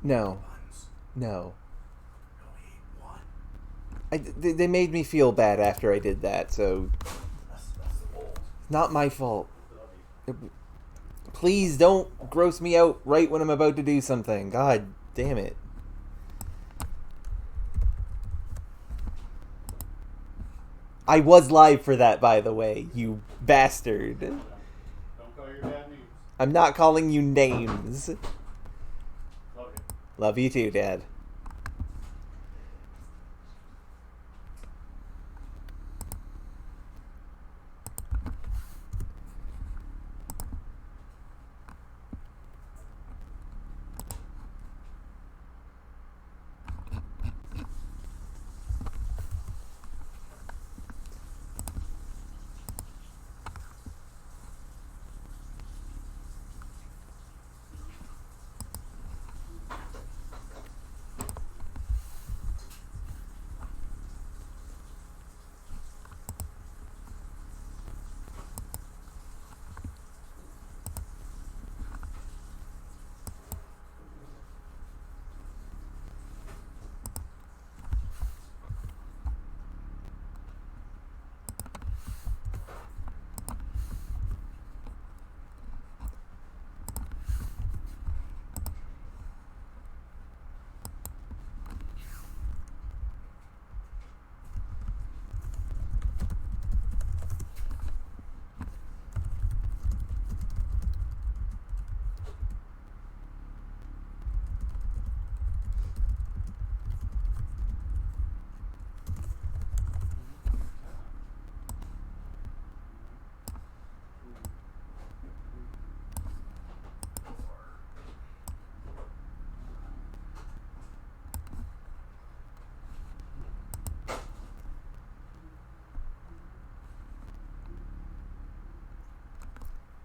No. No. They made me feel bad after I did that, so... Not my fault. Please don't gross me out right when I'm about to do something. God damn it. I was live for that, by the way, you bastard. Don't call your dad names. I'm not calling you names. Love you. Love you too, Dad.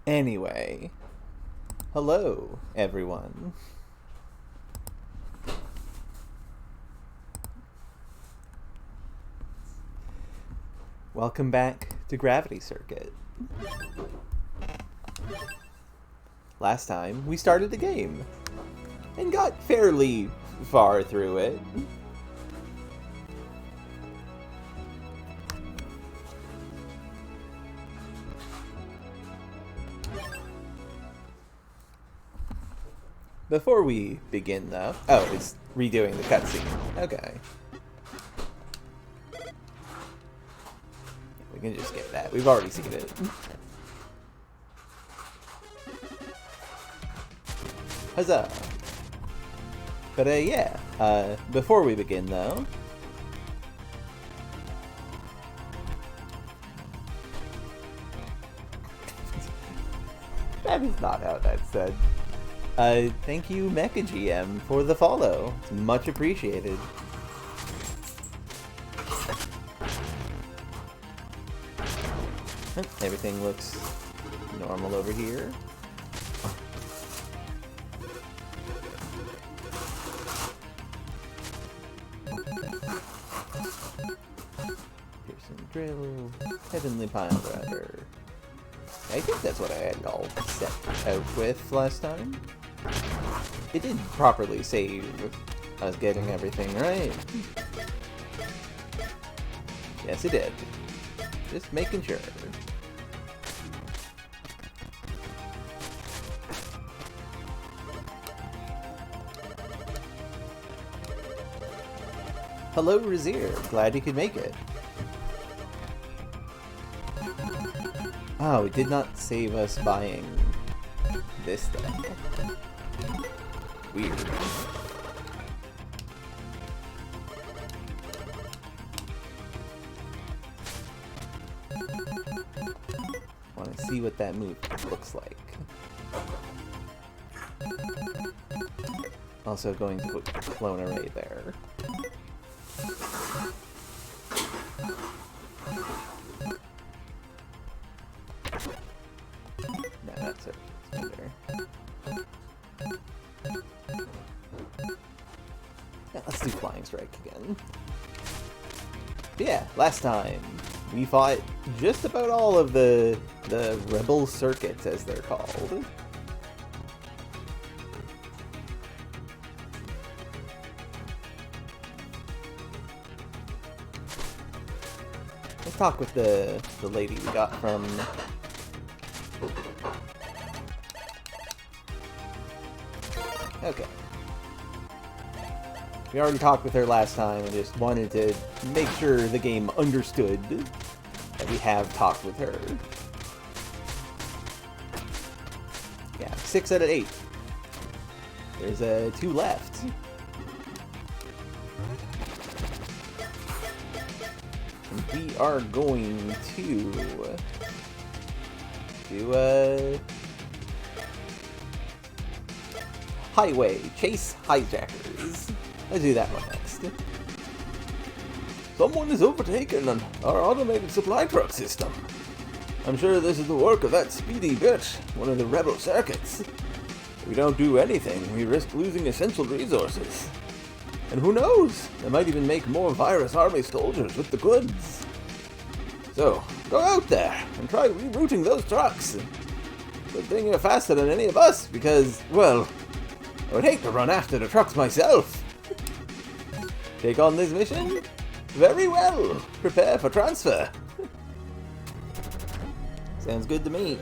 Anyway, hello, everyone. Welcome back to Gravity Circuit. Last time, we started the game, and got fairly far through it. Before we begin, though... Oh, it's redoing the cutscene. Okay. We can just get that. We've already seen it. Huzzah! But, yeah. Before we begin, though... That is not how that's said. Thank you, Mecha GM, for the follow. It's much appreciated. Everything looks normal over here. Pearson drill, heavenly pile driver. I think that's what I had it all set out with last time. It did properly save us getting everything right. Yes, it did. Just making sure. Hello, Razir. Glad you could make it. Oh, it did not save us buying this thing. Weird. Want to see what that move looks like. Also going to put Clone Array there. No, that's it. It's better. Yeah, let's do Flying Strike again. But yeah, last time we fought just about all of the Rebel circuits, as they're called. talk with the lady we got from... Okay. We already talked with her last time and just wanted to make sure the game understood that we have talked with her. Yeah, 6 out of 8. There's 2 left. And we are going to do Highway Chase Hijackers. Let's do that one next. Someone is overtaken on our automated supply truck system. I'm sure this is the work of that speedy bitch, one of the rebel circuits. If we don't do anything, we risk losing essential resources. And who knows, they might even make more virus army soldiers with the goods. So, go out there and try rerouting those trucks. Good thing you're faster than any of us, because, well, I would hate to run after the trucks myself. Take on this mission? Very well. Prepare for transfer. Sounds good to me.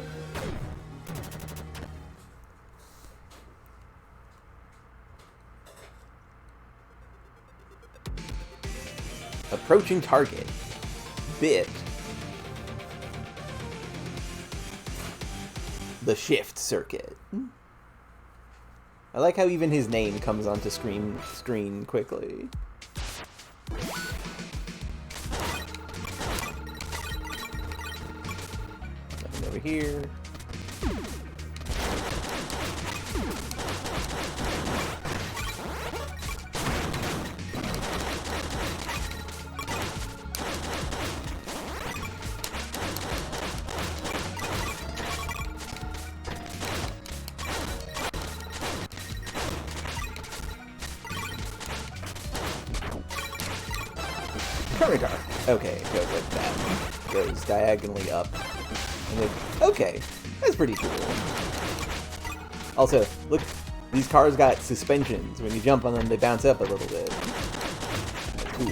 Approaching target. Bit. The shift circuit. I like how even his name comes onto screen quickly. Nothing over here. Okay, it goes like that. Goes diagonally up. And then, okay, that's pretty cool. Also, look, these cars got suspensions. When you jump on them, they bounce up a little bit. That's cool.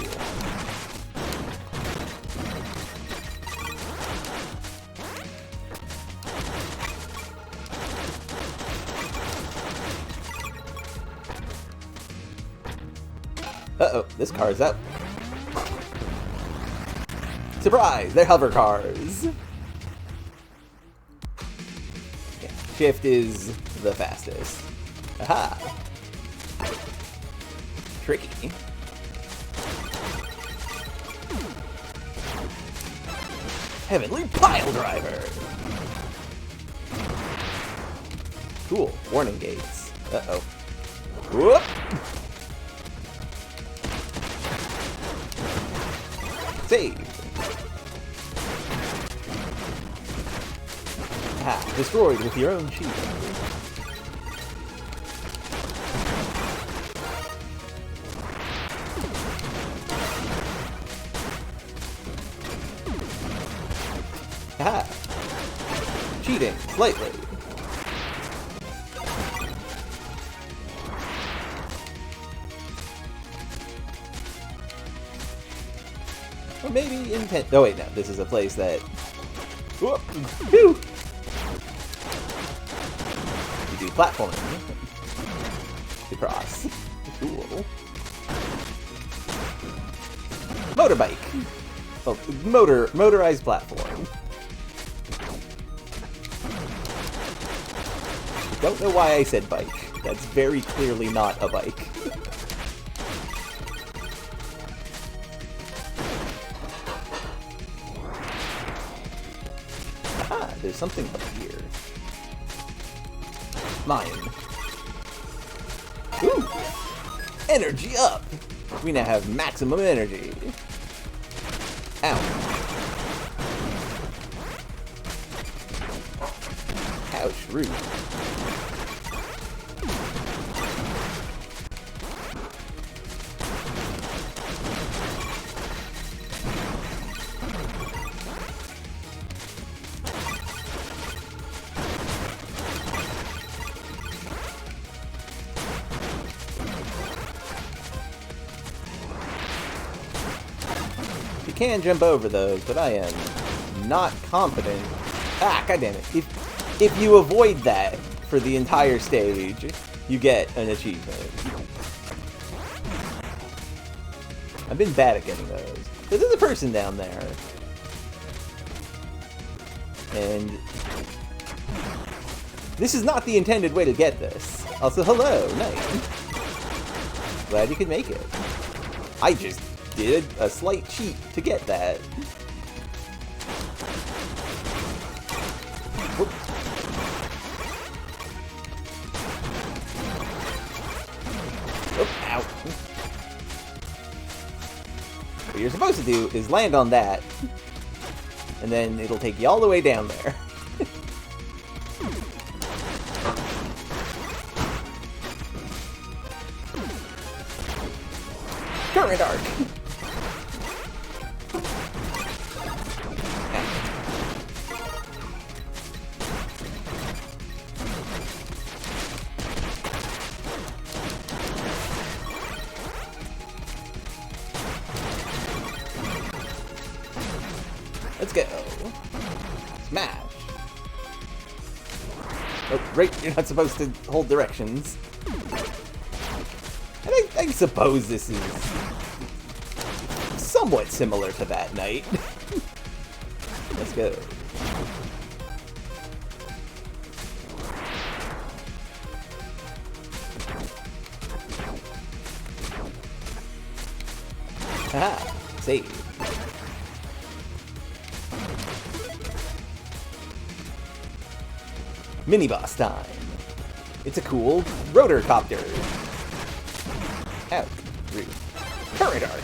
Uh-oh, this car's up. Surprise! They're hover cars! Yeah, shift is the fastest. Aha! Tricky. Heavenly Pile Driver! Cool. Warning gates. Uh-oh. Whoop! Save! Ha! Destroyed with your own shield. Ha! Cheating, slightly. Or maybe intent. Oh wait, no. This is a place that. Whoop! Phew! You do platforming to cross. Cool. Motorbike. Oh, motorized platform. Don't know why I said bike. That's very clearly not a bike. Ah, there's something up here. Mine. Ooh! Energy up! We now have maximum energy. Ow. Ouch, rude. Be can jump over those, but I am not confident. Ah, goddammit. If you avoid that for the entire stage, you get an achievement. I've been bad at getting those. But there's a person down there. And this is not the intended way to get this. Also, hello, nice. Glad you could make it. I just did a slight cheat to get that. Whoop. Oop, ow. What you're supposed to do is land on that, and then it'll take you all the way down there. Current arc. Let's go. Smash. Oh, right, you're not supposed to hold directions. And I suppose this is somewhat similar to that night. Let's go. Haha, save. Mini-boss time. It's a cool rotor copter. Ow, rude. Current arc.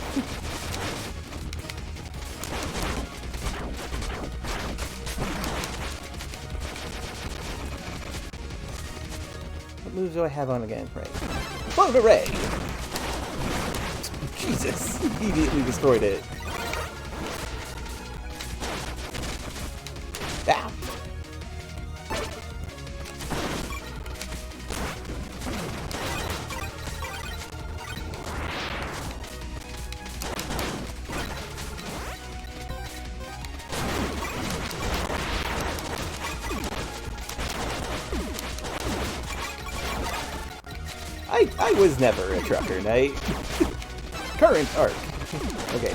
What moves do I have on again? Right. Float array! Jesus, immediately destroyed it. Ow. I was never a trucker knight. Current arc. Okay,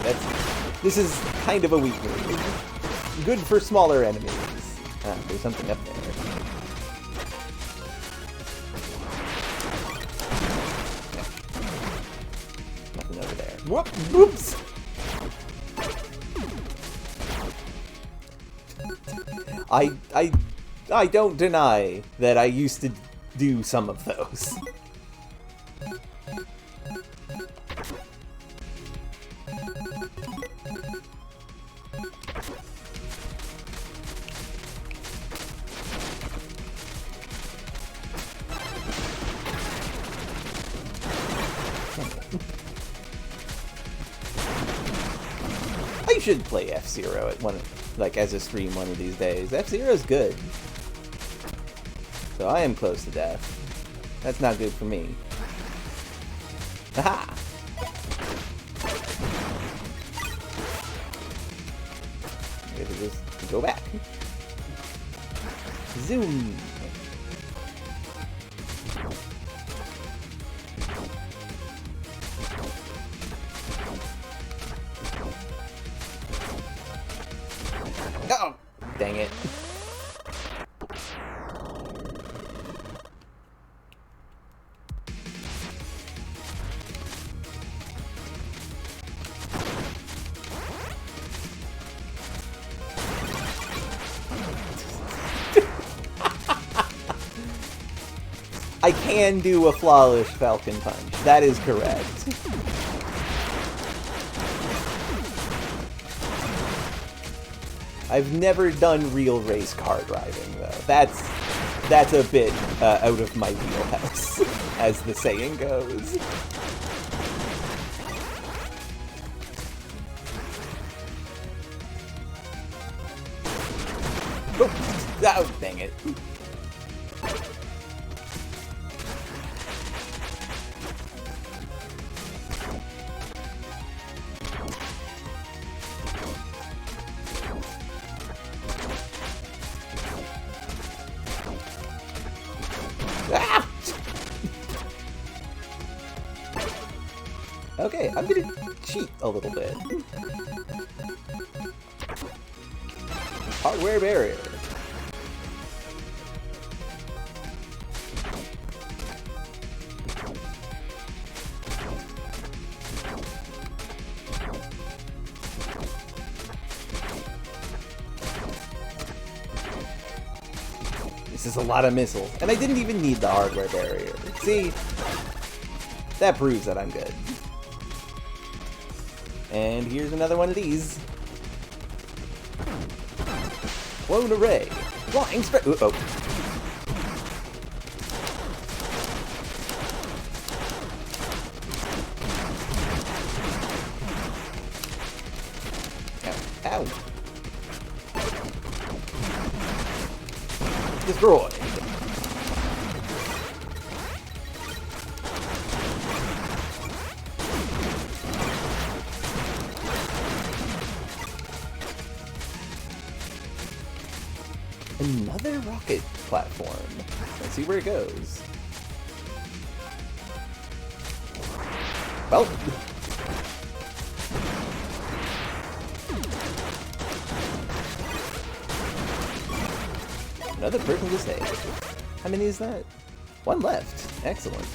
this is kind of a weak move. Good for smaller enemies. Ah, there's something up there. Nothing over there. Whoop! Whoops! I don't deny that I used to do some of those. I should play F-Zero at as a stream one of these days. F-Zero's good. So I am close to death. That's not good for me. Haha! I gotta just go back. Zoom! Oh! Dang it. I can do a flawless Falcon Punch. That is correct. I've never done real race car driving, though. That's a bit out of my wheelhouse, as the saying goes. Oh, dang it. Okay, I'm gonna cheat a little bit. Hardware barrier. This is a lot of missiles, and I didn't even need the hardware barrier. See, that proves that I'm good. And here's another one of these. Clone array. Flying spread. Oh. Ow. Ow. Destroyed. Another rocket platform. Let's see where it goes. Well. Another person to save. How many is that? One left. Excellent.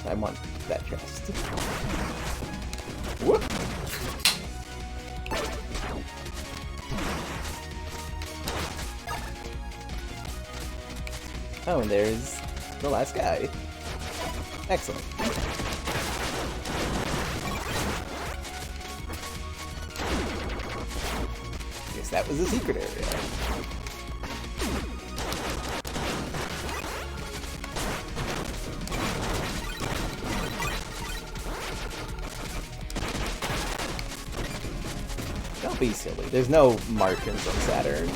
I want that chest. Whoop! Oh, and there's the last guy. Excellent. Guess that was the secret area. Don't be silly. There's no Martians on Saturn.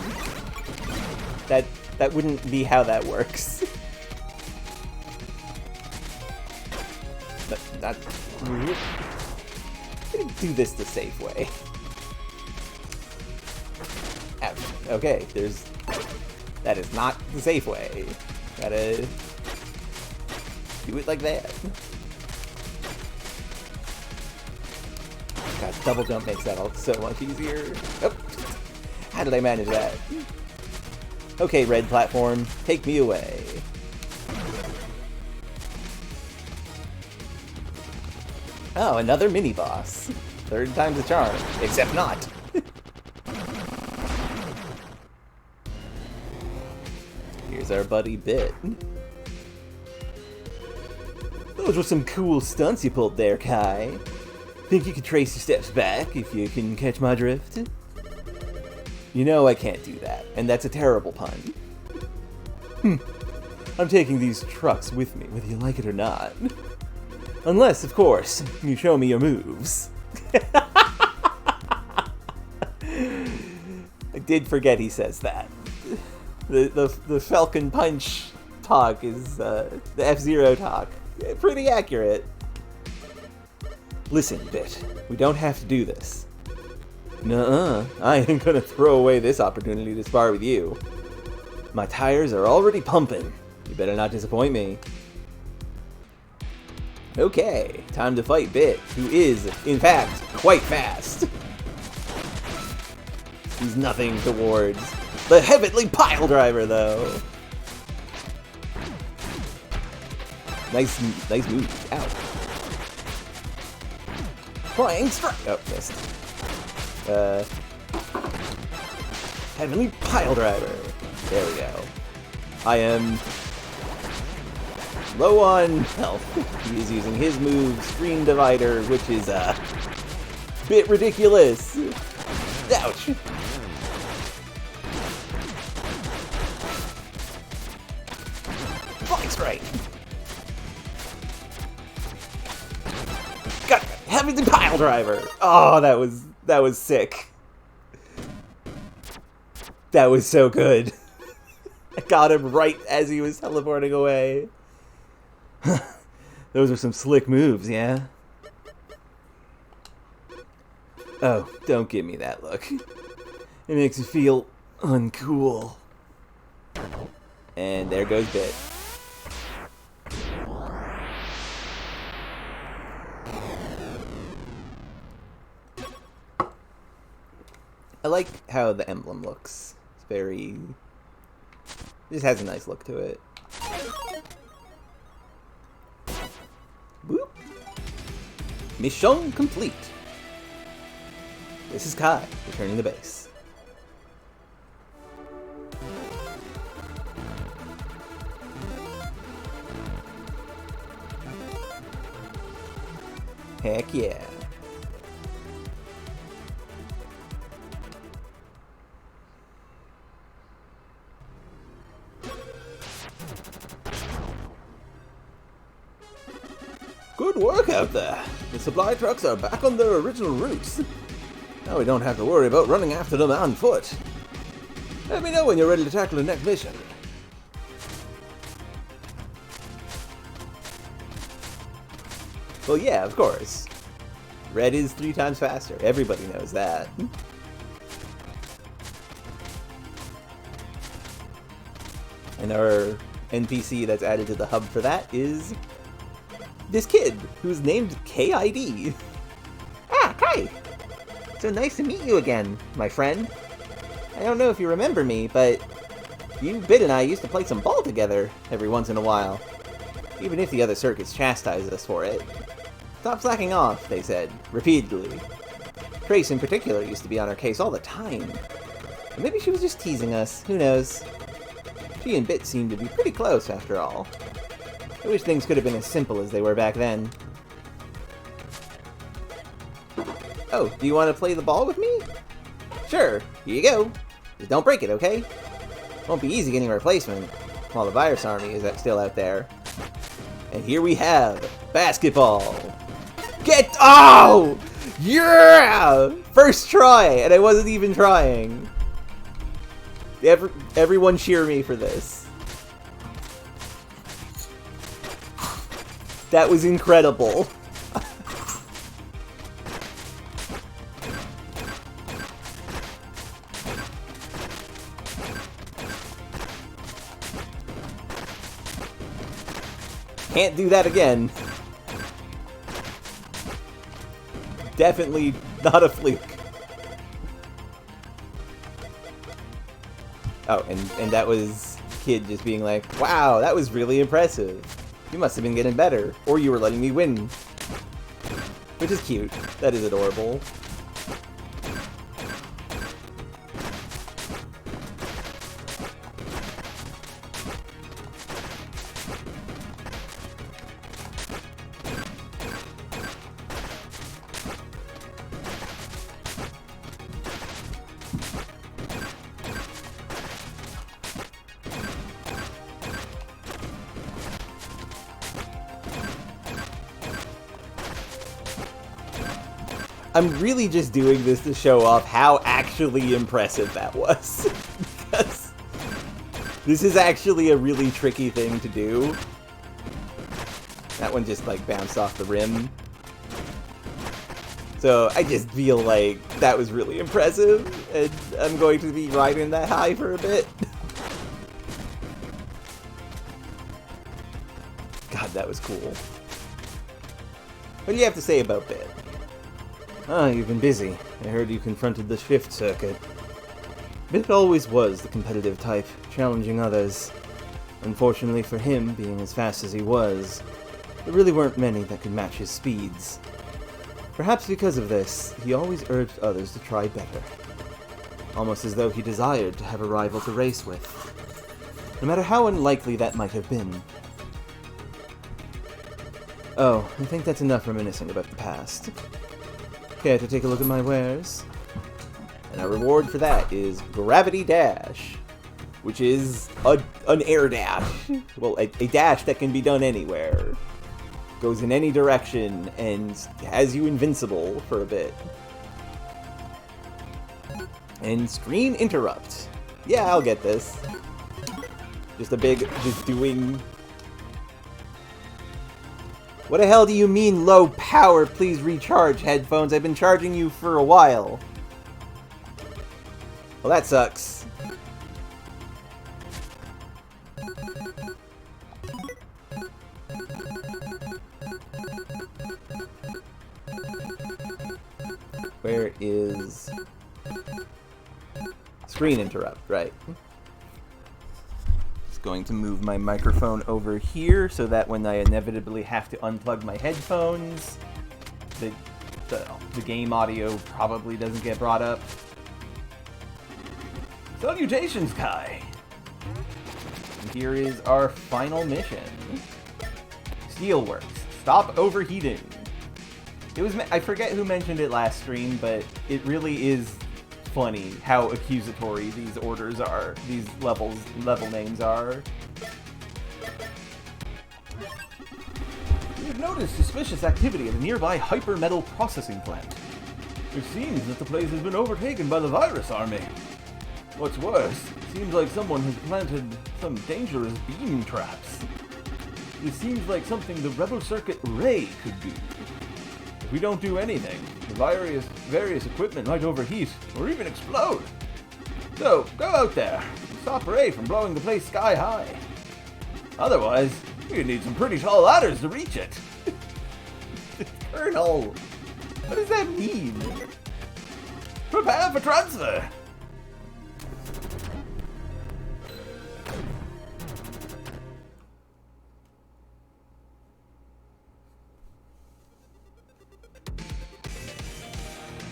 That wouldn't be how that works. But not. I'm gonna do this the safe way. Ouch. Okay, there's. That is not the safe way. Gotta do it like that. God, double jump makes that all so much easier. Oh, how did I manage that? Okay, red platform, take me away. Oh, another mini boss. Third time's a charm, except not. Here's our buddy Bit. Those were some cool stunts you pulled there, Kai. Think you could trace your steps back if you can catch my drift? You know I can't do that, and that's a terrible pun. I'm taking these trucks with me, whether you like it or not. Unless, of course, you show me your moves. I did forget he says that. The Falcon Punch talk is, the F-Zero talk. Pretty accurate. Listen, Bit, we don't have to do this. Nuh-uh, I ain't gonna throw away this opportunity to spar with you. My tires are already pumping. You better not disappoint me. Okay, time to fight Bit, who is, in fact, quite fast. He's nothing towards the heavenly pile driver, though. Nice move. Ow. Flying strike. Oh, missed. Heavenly pile driver. There we go. I am low on health. He is using his move, Screen Divider, which is a bit ridiculous. Ouch. Flying strike. Got Heavenly pile driver. Oh, that was sick. That was so good. I got him right as he was teleporting away. Those are some slick moves, yeah? Oh, don't give me that look. It makes me feel Uncool. And there goes Bit. I like how the emblem looks. It's very... This has a nice look to it. Boop. Mission complete. This is Kai, returning to base. Heck yeah. Good work out there. The supply trucks are back on their original routes. Now we don't have to worry about running after them on foot. Let me know when you're ready to tackle the next mission. Well, yeah, of course. Red is 3 times faster. Everybody knows that. And our NPC that's added to the hub for that is this kid, who's named KID. Ah, Kai! So nice to meet you again, my friend. I don't know if you remember me, but you, Bit, and I used to play some ball together every once in a while. Even if the other circuits chastised us for it. Stop slacking off, they said, repeatedly. Trace in particular used to be on our case all the time. Or maybe she was just teasing us, who knows. She and Bit seemed to be pretty close, after all. I wish things could have been as simple as they were back then. Oh, do you want to play the ball with me? Sure, here you go. Just don't break it, okay? Won't be easy getting a replacement, while the virus army is still out there. And here we have basketball. Get... Oh! Yeah! First try, and I wasn't even trying. Everyone cheer me for this. That was incredible. Can't do that again. Definitely not a fluke. Oh, and that was Kid just being like, wow, that was really impressive. You must have been getting better, or you were letting me win. Which is cute. That is adorable. I'm really just doing this to show off how actually impressive that was. Because this is actually a really tricky thing to do. That one just like bounced off the rim. So I just feel like that was really impressive, and I'm going to be riding that high for a bit. God, that was cool. What do you have to say about Bit? Ah, you've been busy. I heard you confronted the shift circuit. Bit always was the competitive type, challenging others. Unfortunately for him, being as fast as he was, there really weren't many that could match his speeds. Perhaps because of this, he always urged others to try better. Almost as though he desired to have a rival to race with. No matter how unlikely that might have been. Oh, I think that's enough reminiscing about the past. Care to take a look at my wares? And our reward for that is Gravity Dash, which is an air dash. Well, a dash that can be done anywhere. Goes in any direction and has you invincible for a bit. And Screen Interrupt. Yeah, I'll get this. Just doing... What the hell do you mean low power? Please recharge, headphones. I've been charging you for a while. Well, that sucks. Where is... Screen interrupt, right. Just going to move my microphone over here so that when I inevitably have to unplug my headphones, the game audio probably doesn't get brought up. Salutations, Kai! And here is our final mission. Steelworks. Stop overheating. It was I forget who mentioned it last stream, but it really is funny how accusatory these orders are, these level names are. We've noticed suspicious activity at a nearby hyper-metal processing plant. It seems that the place has been overtaken by the virus army. What's worse, it seems like someone has planted some dangerous beam traps. It seems like something the Rebel Circuit Ray could do. If we don't do anything, the various equipment might overheat or even explode. So, go out there and stop Ray from blowing the place sky high. Otherwise, you need some pretty tall ladders to reach it. Colonel, what does that mean? Prepare for transfer.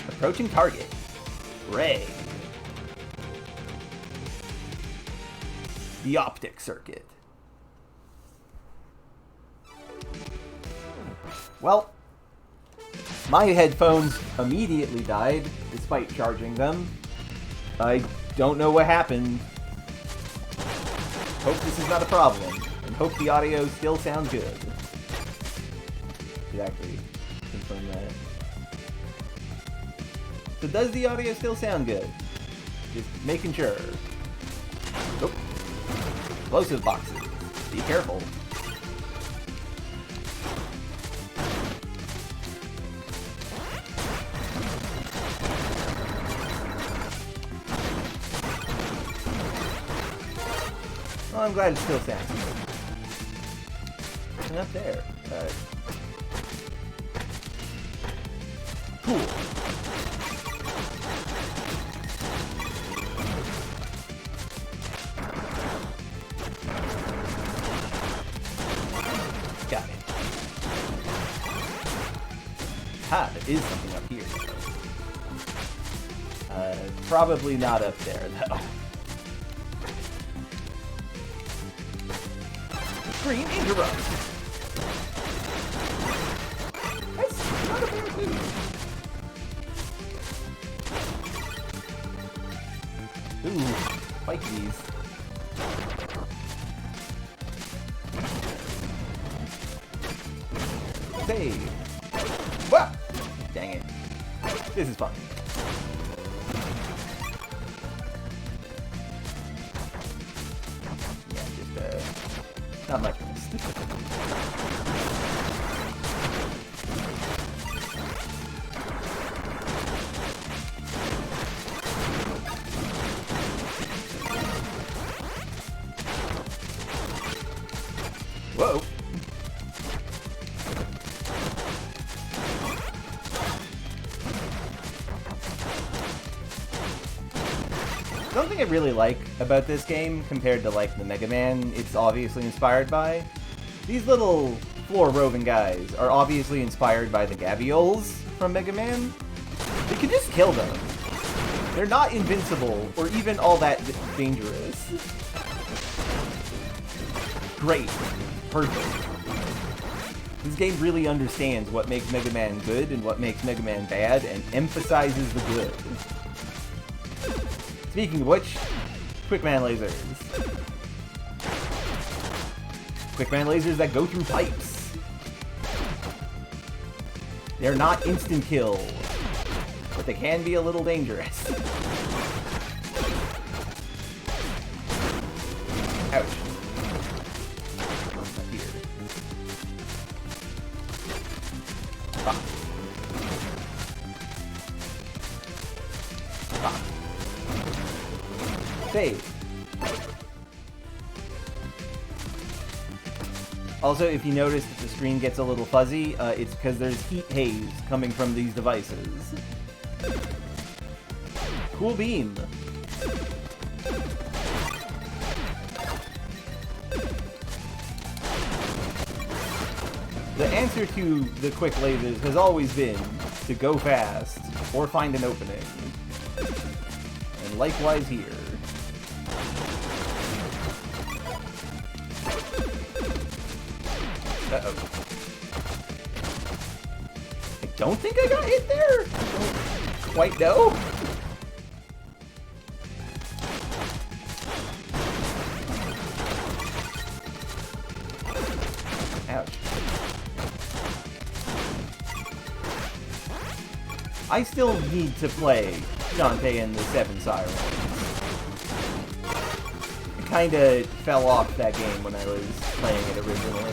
Approaching target. Ray. The optic circuit. Well, my headphones immediately died, despite charging them. I don't know what happened. Hope this is not a problem, and hope the audio still sounds good. Should actually confirm that. So does the audio still sound good? Just making sure. Nope. Explosive boxes. Be careful. Well, I'm glad it still sounds good. And up there. Cool. Got it. Ah, there is something up here. Probably not up there, though. Screen interrupt. That's not a bad thing. Ooh, fight these. Save. Wow! Dang it. This is fun. Yeah, just, not much of this. Whoa! Something I really like about this game, compared to like the Mega Man it's obviously inspired by, these little floor-roving guys are obviously inspired by the Gabioles from Mega Man. You can just kill them. They're not invincible, or even all that dangerous. Great. Perfect. This game really understands what makes Mega Man good and what makes Mega Man bad, and emphasizes the good. Speaking of which, Quickman lasers. Quickman lasers that go through pipes. They're not instant kill, but they can be a little dangerous. Ouch. Up here. Ah. Ah. Save. Also, if you notice that the screen gets a little fuzzy, it's because there's heat haze coming from these devices. Cool beam. The answer to the quick lasers has always been to go fast or find an opening. And likewise here. Uh-oh. I don't think I got hit there. I don't quite know. Ouch. I still need to play Shantae and the Seven Sirens. I kinda fell off that game when I was playing it originally.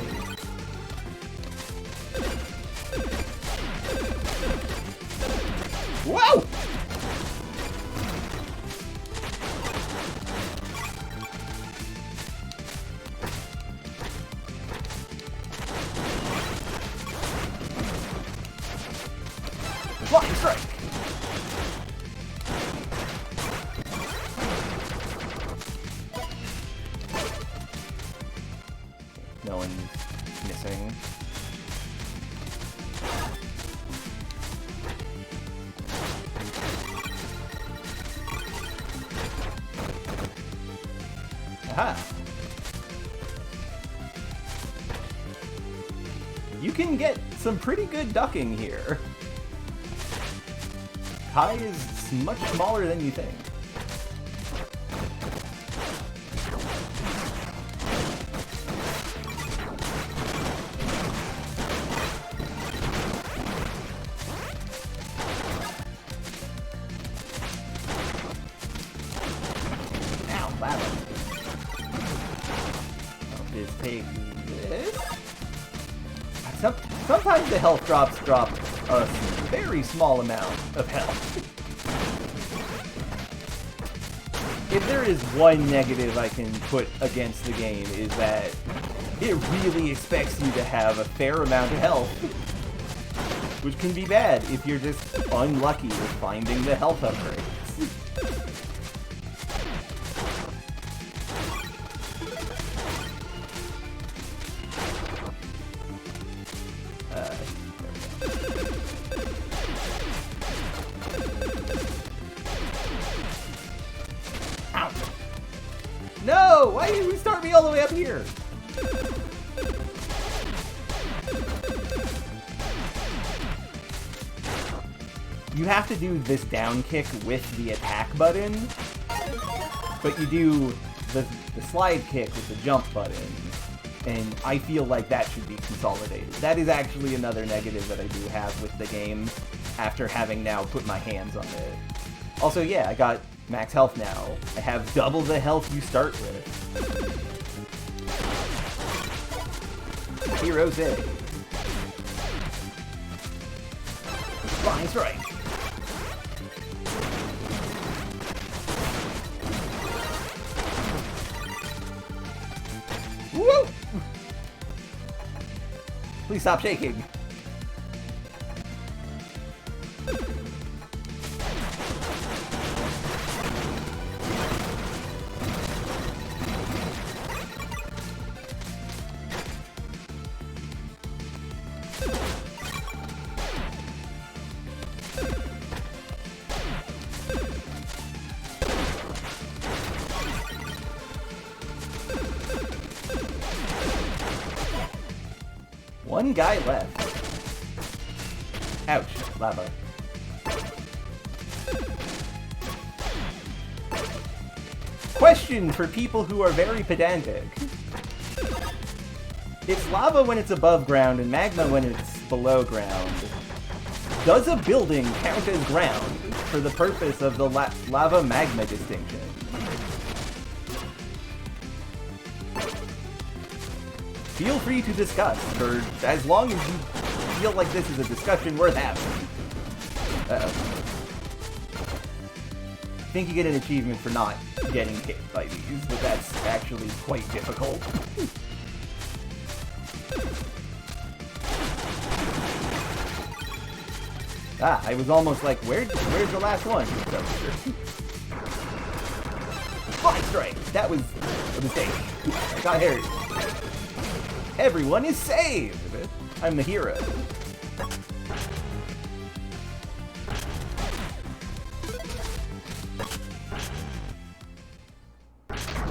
Whoa! Flying strike! No one's missing. Aha! You can get some pretty good ducking here. Kai is much smaller than you think. Ow, lava. I'll just take this. Sometimes the health drops drop a very small amount of health. If there is one negative I can put against the game is that it really expects you to have a fair amount of health. Which can be bad if you're just unlucky with finding the health upgrades. No! Why did we start me all the way up here? You have to do this down kick with the attack button, but you do the slide kick with the jump button, and I feel like that should be consolidated. That is actually another negative that I do have with the game, after having now put my hands on it. Also, yeah, I got max health now. I have double the health you start with. Heroes A. Flying strike. Woo! Please stop shaking. One guy left. Ouch, lava. Question for people who are very pedantic. It's lava when it's above ground and magma when it's below ground. Does a building count as ground for the purpose of the lava-magma distinction? Feel free to discuss, for as long as you feel like this is a discussion worth having. Uh-oh. I think you get an achievement for not getting hit by these, but that's actually quite difficult. I was almost like, where's the last one? strike! That was a mistake. Got hurt. Everyone is saved! I'm the hero.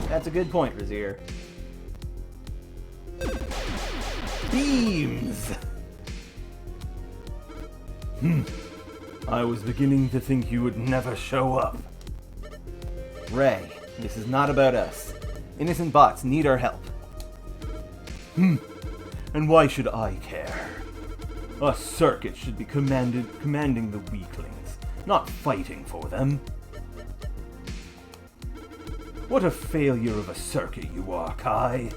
That's a good point, Razier. Beams! I was beginning to think you would never show up. Ray, this is not about us. Innocent bots need our help. And why should I care? A circuit should be commanding the weaklings, not fighting for them. What a failure of a circuit you are, Kai.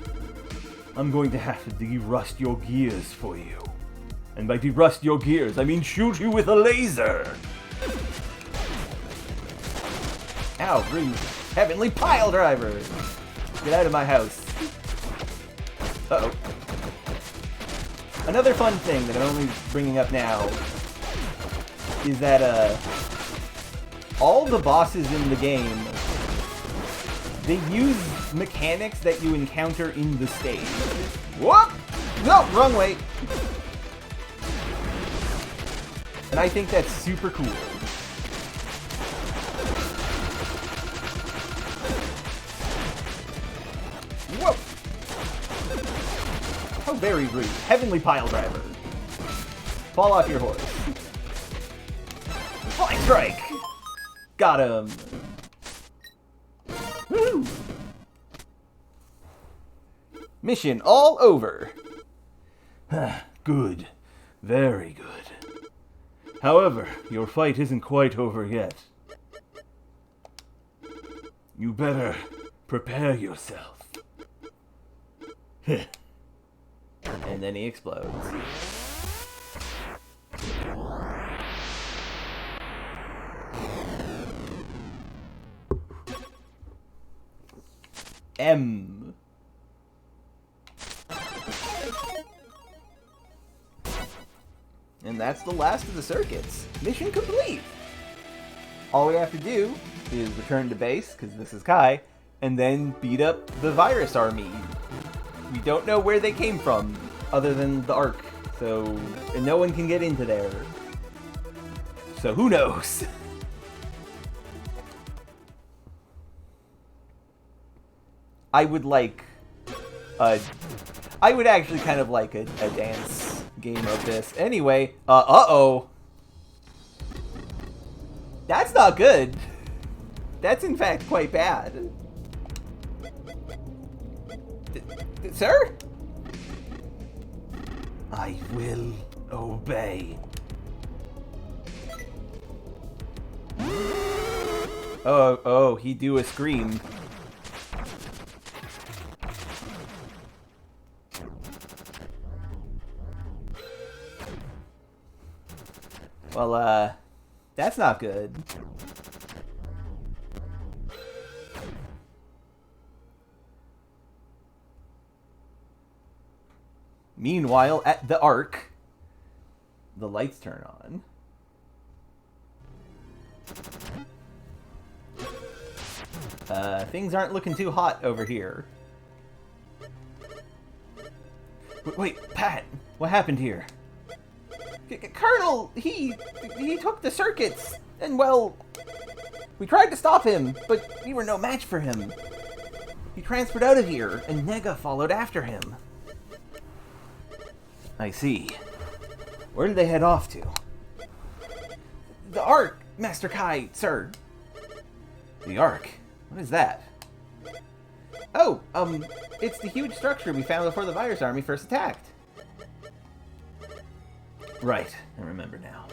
I'm going to have to derust your gears for you. And by derust your gears, I mean shoot you with a laser! Ow, rude. Heavenly pile driver! Get out of my house. Uh-oh. Another fun thing that I'm only bringing up now is that, all the bosses in the game, they use mechanics that you encounter in the stage. Whoop! No, wrong way! And I think that's super cool. Whoa! How very rude. Heavenly pile driver. Fall off your horse. Flying strike! Got him. Woo! Mission all over. Good. Very good. However, your fight isn't quite over yet. You better prepare yourself. And then he explodes. M. And that's the last of the circuits. Mission complete! All we have to do is return to base, because this is Kai, and then beat up the virus army. We don't know where they came from, other than the Ark, and no one can get into there. So who knows? I would actually kind of like a dance game of this. Anyway, uh-oh. That's not good. That's in fact quite bad. Sir? I will obey. Oh, he do a scream. Well, that's not good. Meanwhile, at the Ark, the lights turn on. Things aren't looking too hot over here. Wait, Pat, what happened here? Colonel, he took the circuits, and well, we tried to stop him, but we were no match for him. He transferred out of here, and Nega followed after him. I see. Where did they head off to? The Ark, Master Kai, sir. The Ark? What is that? Oh, it's the huge structure we found before the virus army first attacked. Right, I remember now.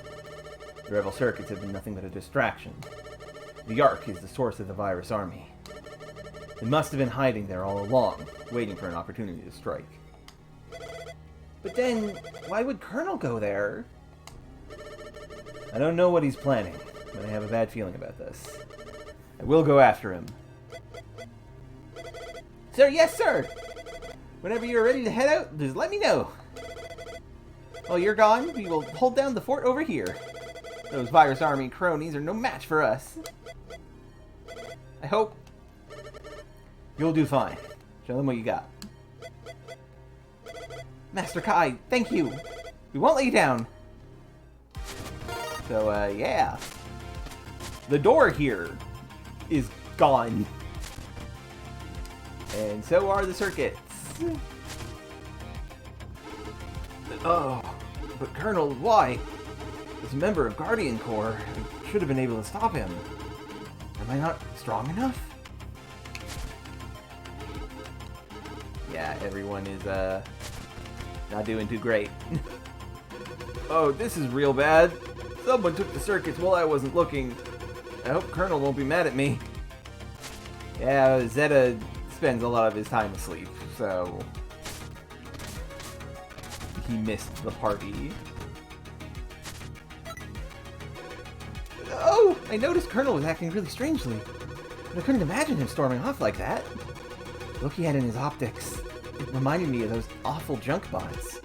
The rebel circuits have been nothing but a distraction. The Ark is the source of the virus army. It must have been hiding there all along, waiting for an opportunity to strike. But then, why would Colonel go there? I don't know what he's planning, but I have a bad feeling about this. I will go after him. Sir, yes, sir! Whenever you're ready to head out, just let me know. While you're gone, we will hold down the fort over here. Those virus army cronies are no match for us. I hope You'll do fine. Show them what you got. Master Kai, thank you. We won't let you down. So, yeah. The door here is gone. And so are the circuits. Oh, but Colonel, why? As a member of Guardian Corps, I should have been able to stop him. Am I not strong enough? Yeah, everyone is, not doing too great. Oh, this is real bad. Someone took the circuits while I wasn't looking. I hope Colonel won't be mad at me. Yeah, Zeta spends a lot of his time asleep, so he missed the party. Oh, I noticed Colonel was acting really strangely. But I couldn't imagine him storming off like that. Look he had in his optics. It reminded me of those awful junk bots.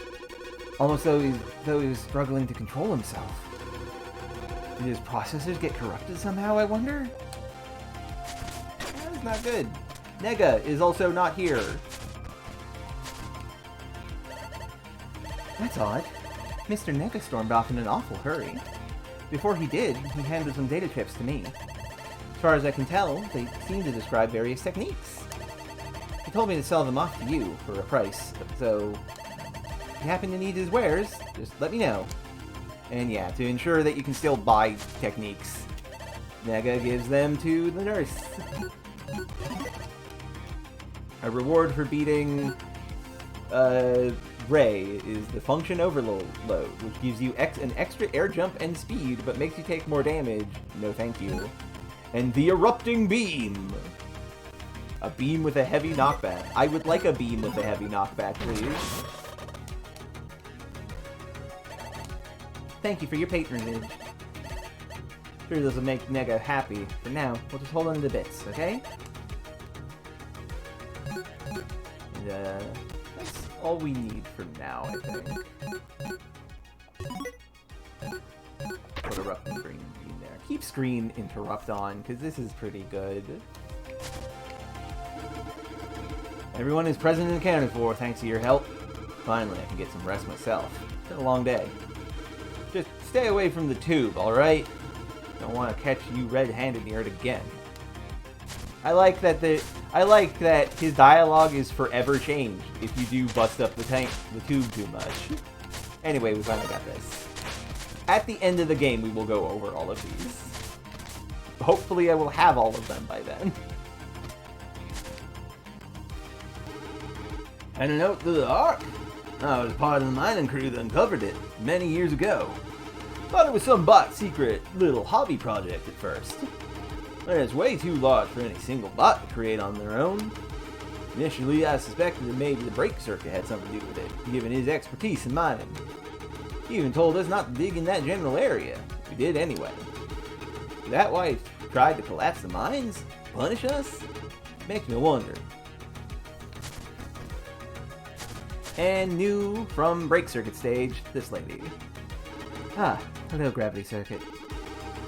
Almost though he was struggling to control himself. Did his processors get corrupted somehow, I wonder? That's not good. Nega is also not here. That's odd. Mr. Nega stormed off in an awful hurry. Before he did, he handed some data chips to me. As far as I can tell, they seem to describe various techniques. He told me to sell them off to you for a price, so if you happen to need his wares, just let me know. And yeah, to ensure that you can still buy techniques, Nega gives them to the nurse. A reward for beating Ray is the function overload, which gives you an extra air jump and speed, but makes you take more damage. No thank you. And the erupting beam. A beam with a heavy knockback. I would like a beam with a heavy knockback, please. Thank you for your patronage. Sure this will make Nega happy. For now, we'll just hold on to the bits, okay? And, that's all we need for now, I think. Put erupting green beam there. Keep screen interrupt on, because this is pretty good. Everyone is present and accounted for, thanks to your help. Finally, I can get some rest myself. It's been a long day. Just stay away from the tube, alright? Don't want to catch you red-handed near it again. I like that his dialogue is forever changed if you do bust up the tube too much. Anyway, we finally got this. At the end of the game, we will go over all of these. Hopefully, I will have all of them by then. And a note to the Ark. I was part of the mining crew that uncovered it many years ago. Thought it was some bot's secret little hobby project at first. But it's way too large for any single bot to create on their own. Initially, I suspected that maybe the brake circuit had something to do with it, given his expertise in mining. He even told us not to dig in that general area. We did anyway. Is that why he tried to collapse the mines? Punish us? Makes me wonder. And new from brake circuit stage, this lady. Ah, hello gravity circuit.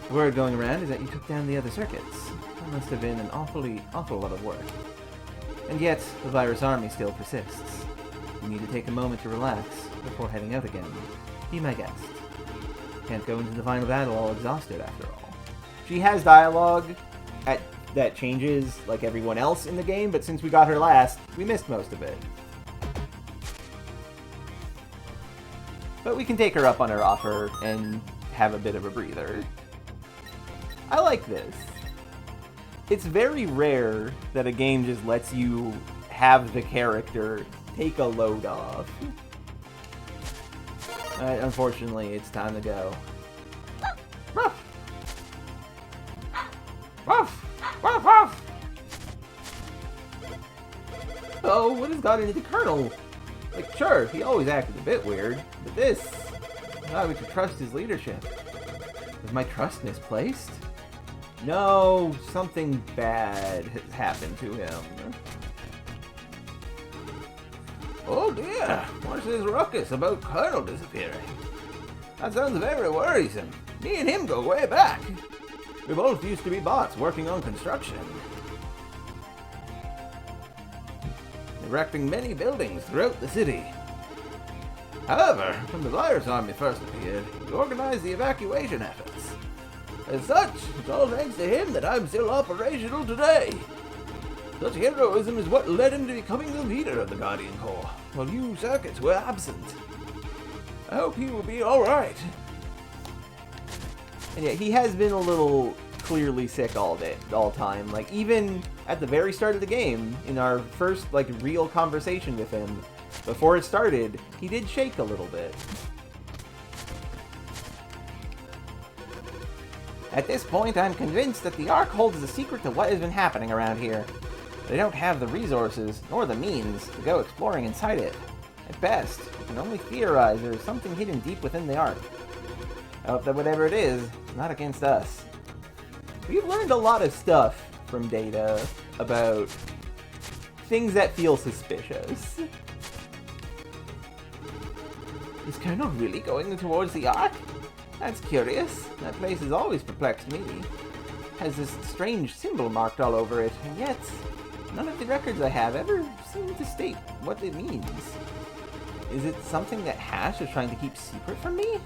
The word going around is that you took down the other circuits. That must have been an awful lot of work. And yet, the virus army still persists. You need to take a moment to relax before heading out again. Be my guest. Can't go into the final battle all exhausted after all. She has dialogue that changes like everyone else in the game, but since we got her last, we missed most of it. But we can take her up on her offer and have a bit of a breather. I like this. It's very rare that a game just lets you have the character take a load off. Unfortunately, it's time to go. Ruff! Ruff! Ruff! Ruff! Oh, what has gotten into the Colonel? Like, sure, he always acted a bit weird, but this... I thought we could trust his leadership. Was my trust misplaced? No, something bad has happened to him. Oh dear, what's this ruckus about Colonel disappearing? That sounds very worrisome. Me and him go way back. We both used to be bots working on construction. erecting many buildings throughout the city. However, when the virus army first appeared, he organized the evacuation efforts. As such, it's all thanks to him that I'm still operational today. Such heroism is what led him to becoming the leader of the Guardian Corps, while you circuits were absent. I hope he will be alright. And yeah, he has been a little clearly sick all time. Like, even at the very start of the game, in our first, like, real conversation with him, before it started, he did shake a little bit. At this point, I'm convinced that the Ark holds the secret to what has been happening around here. They don't have the resources, nor the means, to go exploring inside it. At best, we can only theorize there is something hidden deep within the Ark. I hope that whatever it is not against us. We've learned a lot of stuff from Data about things that feel suspicious. Is Colonel really going towards the Ark? That's curious. That place has always perplexed me. Has this strange symbol marked all over it, and yet none of the records I have ever seem to state what it means. Is it something that Hash is trying to keep secret from me?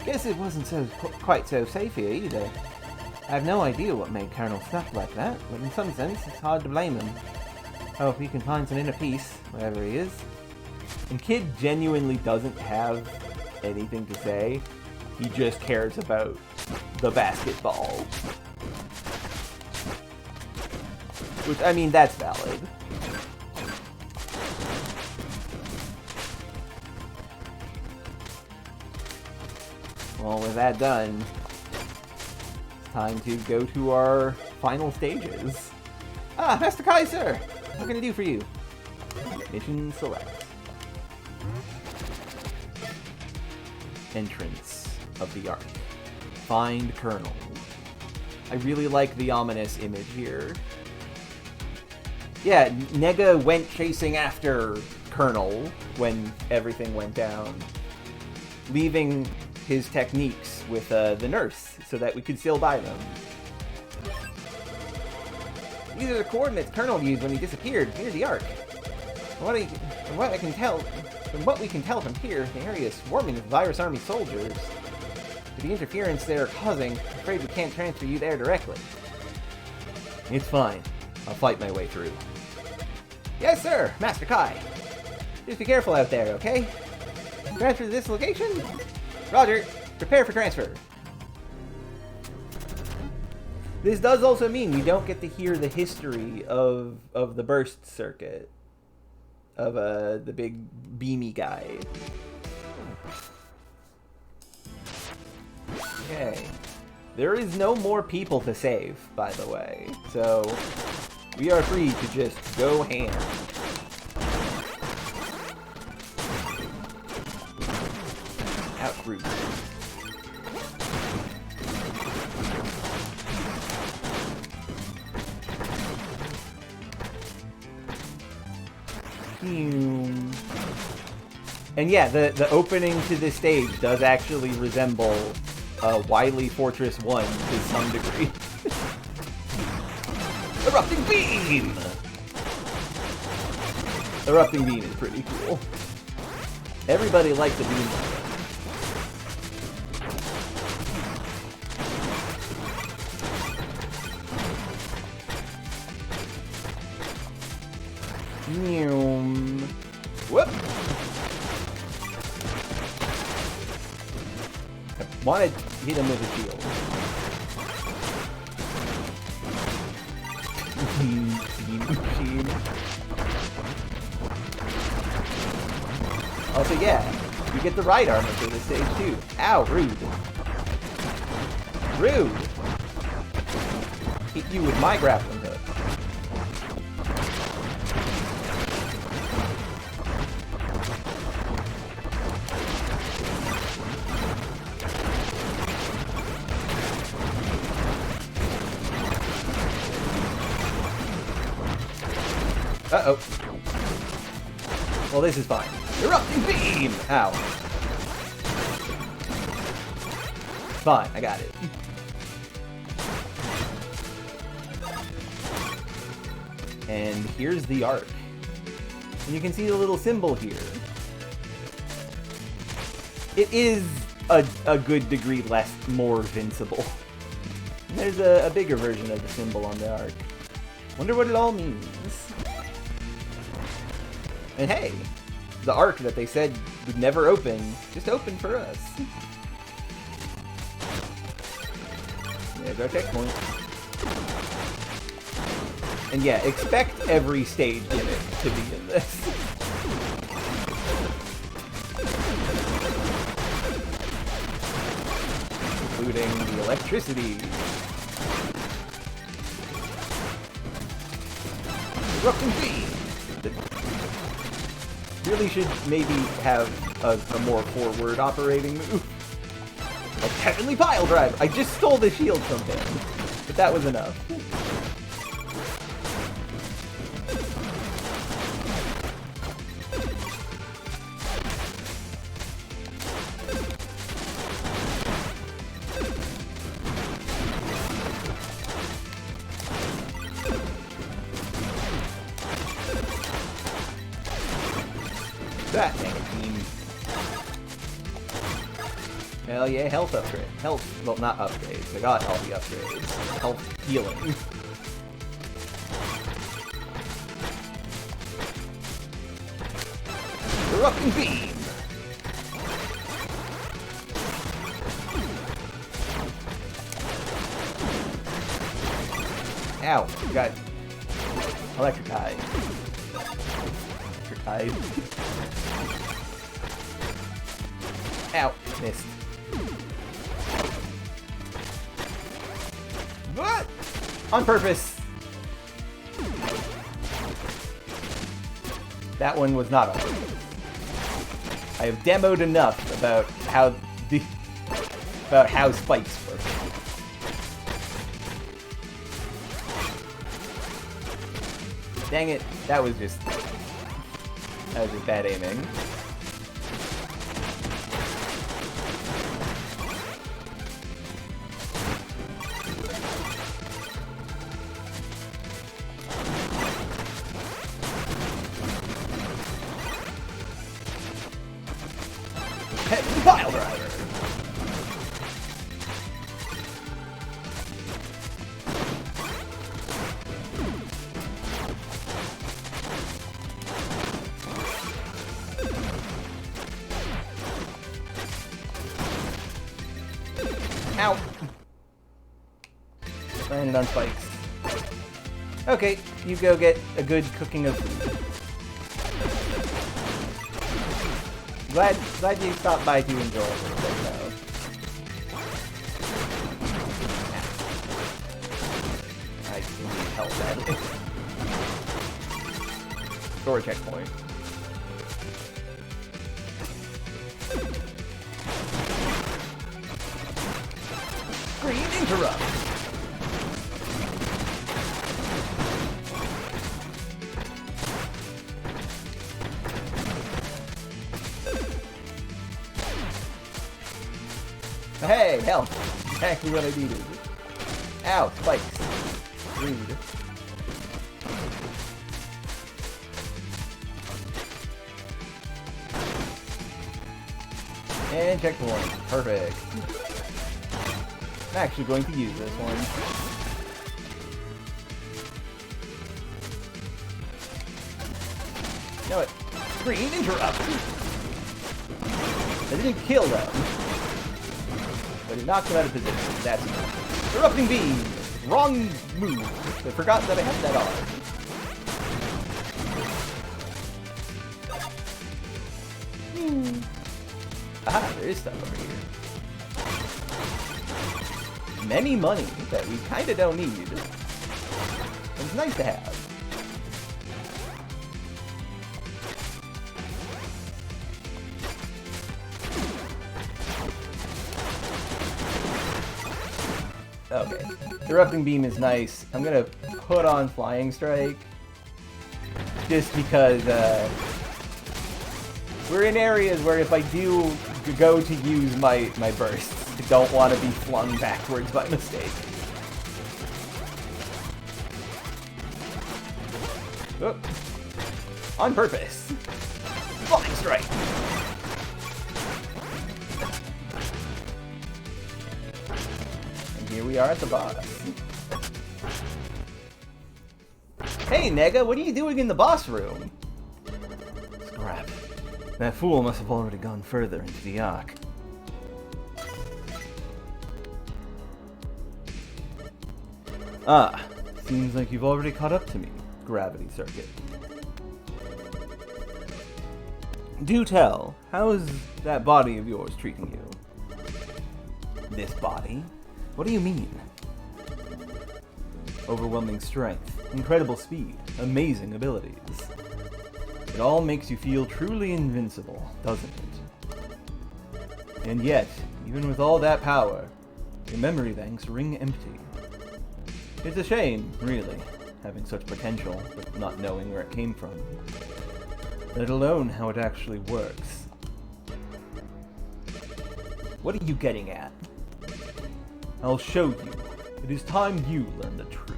Guess it wasn't quite so safe here either. I have no idea what made Colonel snap like that, but in some sense, it's hard to blame him. I hope he can find some inner peace, wherever he is. And Kid genuinely doesn't have anything to say. He just cares about the basketball. Which, I mean, that's valid. Well, with that done, it's time to go to our final stages. Ah, Master Kaiser! What can I do for you? Mission select. Entrance of the Ark. Find Colonel. I really like the ominous image here. Yeah, Nega went chasing after Colonel when everything went down, leaving his techniques with the nurse so that we could still buy them. These are the coordinates Colonel used when he disappeared near the Ark. From what we can tell from here, the area is swarming with Virus Army soldiers. With the interference they're causing, I'm afraid we can't transfer you there directly. It's fine. I'll fight my way through. Yes, sir, Master Kai. Just be careful out there, okay? Transfer to this location? Roger. Prepare for transfer. This does also mean we don't get to hear the history of the burst circuit. Of the big beamy guy. Okay. There is no more people to save, by the way. So we are free to just go ham. Outroot. And yeah, the opening to this stage does actually resemble Wily Fortress 1 to some degree. Erupting Beam! Erupting Beam is pretty cool. Everybody likes the beam. Whoop! I wanted to hit him with a shield. Also, yeah, you get the right armor for this stage too. Ow, rude. Rude! Hit you with my grappling hook. Uh-oh. Well, this is fine. Erupting Beam! Ow. Fine, I got it. And here's the arc. And you can see the little symbol here. It is a good degree more vincible. And there's a bigger version of the symbol on the arc. Wonder what it all means. And hey, the arc that they said would never open, just opened for us. There's our checkpoint. And yeah, expect every stage gimmick to be in this. Including the electricity. Erupting beam! Really should maybe have a more forward operating move. Like Heavenly Pile Drive! I just stole the shield from him, but that was enough. That team. Hell yeah, health upgrade. Health, well, not upgrades. I got all the upgrades. Health healing. Erupting beam. Ow, got electric eye. Electric eye. Ow, missed. What? On purpose. That one was not on purpose. I have demoed enough about how spikes work. Dang it, that was just bad aiming. Heavy Pile Driver! Ow! Landed on spikes. Okay, you go get a good cooking of food. Glad you stopped by to enjoy it. I need help badly. Door checkpoint. Green interrupt. Hey, help! Exactly what I needed. Ow, spikes. Rude. And checkpoint. Perfect. I'm actually going to use this one. You know what? Green interrupt! I didn't kill them. But it knocked him out of position. That's enough. Erupting beam! Wrong move. I forgot that I had that on. Ah, there is stuff over here. Many money that we kinda don't need. But it's nice to have. Okay, the Erupting Beam is nice. I'm gonna put on Flying Strike, just because we're in areas where if I do go to use my bursts, I don't want to be flung backwards by mistake. Oh. On purpose. Flying strike. And here we are at the boss. Hey, Nega, what are you doing in the boss room? Scrap. That fool must have already gone further into the Ark. Ah, seems like you've already caught up to me, Gravity Circuit. Do tell, how's that body of yours treating you? This body? What do you mean? Overwhelming strength, incredible speed, amazing abilities. It all makes you feel truly invincible, doesn't it? And yet, even with all that power, your memory banks ring empty. It's a shame, really, having such potential, but not knowing where it came from. Let alone how it actually works. What are you getting at? I'll show you. It is time you learn the truth.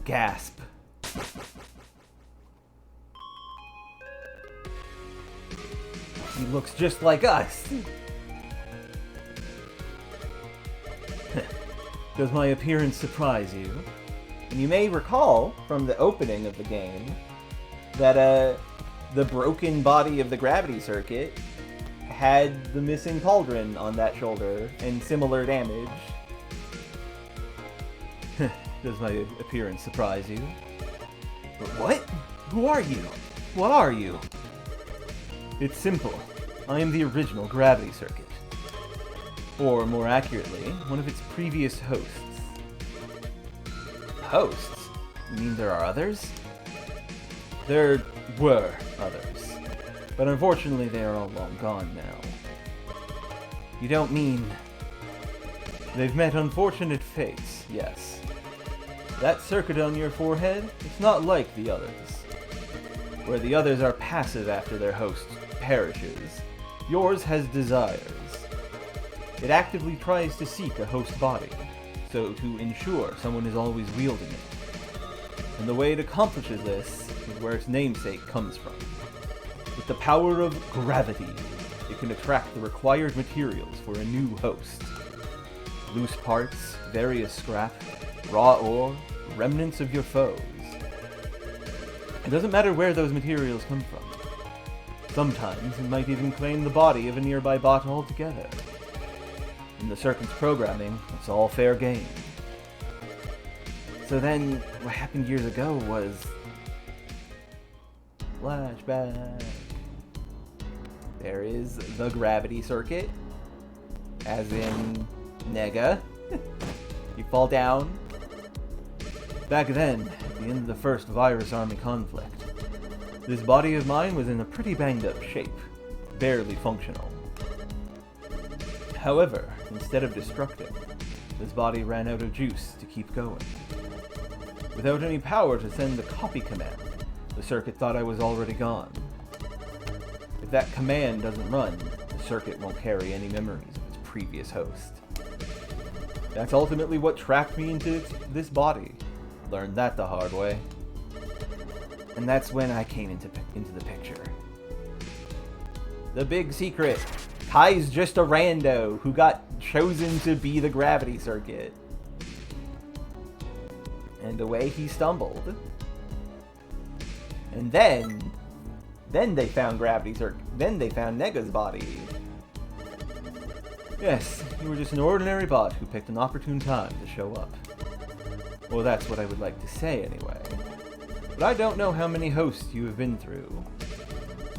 Gasp. He looks just like us. Does my appearance surprise you? And you may recall from the opening of the game that the broken body of the gravity circuit had the missing pauldron on that shoulder and similar damage. Does my appearance surprise you? What? Who are you? What are you? It's simple. I am the original gravity circuit. Or, more accurately, one of its previous hosts. Hosts? You mean there are others? There were others. But unfortunately they are all long gone now. You don't mean... They've met unfortunate fates, yes. That circuit on your forehead, it's not like the others. Where the others are passive after their host perishes, yours has desires. It actively tries to seek a host body, so to ensure someone is always wielding it. And the way it accomplishes this is where its namesake comes from. With the power of gravity, it can attract the required materials for a new host. Loose parts, various scrap, raw ore, remnants of your foes. It doesn't matter where those materials come from. Sometimes it might even claim the body of a nearby bot altogether. In the circuit's programming, it's all fair game. So then, what happened years ago was... Flashback. There is the gravity circuit. As in... Nega. You fall down. Back then, at the end of the first Virus Army conflict, this body of mine was in a pretty banged up shape, barely functional. However, instead of destructing, this body ran out of juice to keep going. Without any power to send the copy command, the circuit thought I was already gone. If that command doesn't run, the circuit won't carry any memories of its previous host. That's ultimately what trapped me into this body. Learned that the hard way. And that's when I came into the picture. The big secret. Kai's just a rando who got chosen to be the gravity circuit. And the way he stumbled. And then they found gravity circuit. Then they found Nega's body. Yes, you were just an ordinary bot who picked an opportune time to show up. Well, that's what I would like to say anyway. But I don't know how many hosts you have been through.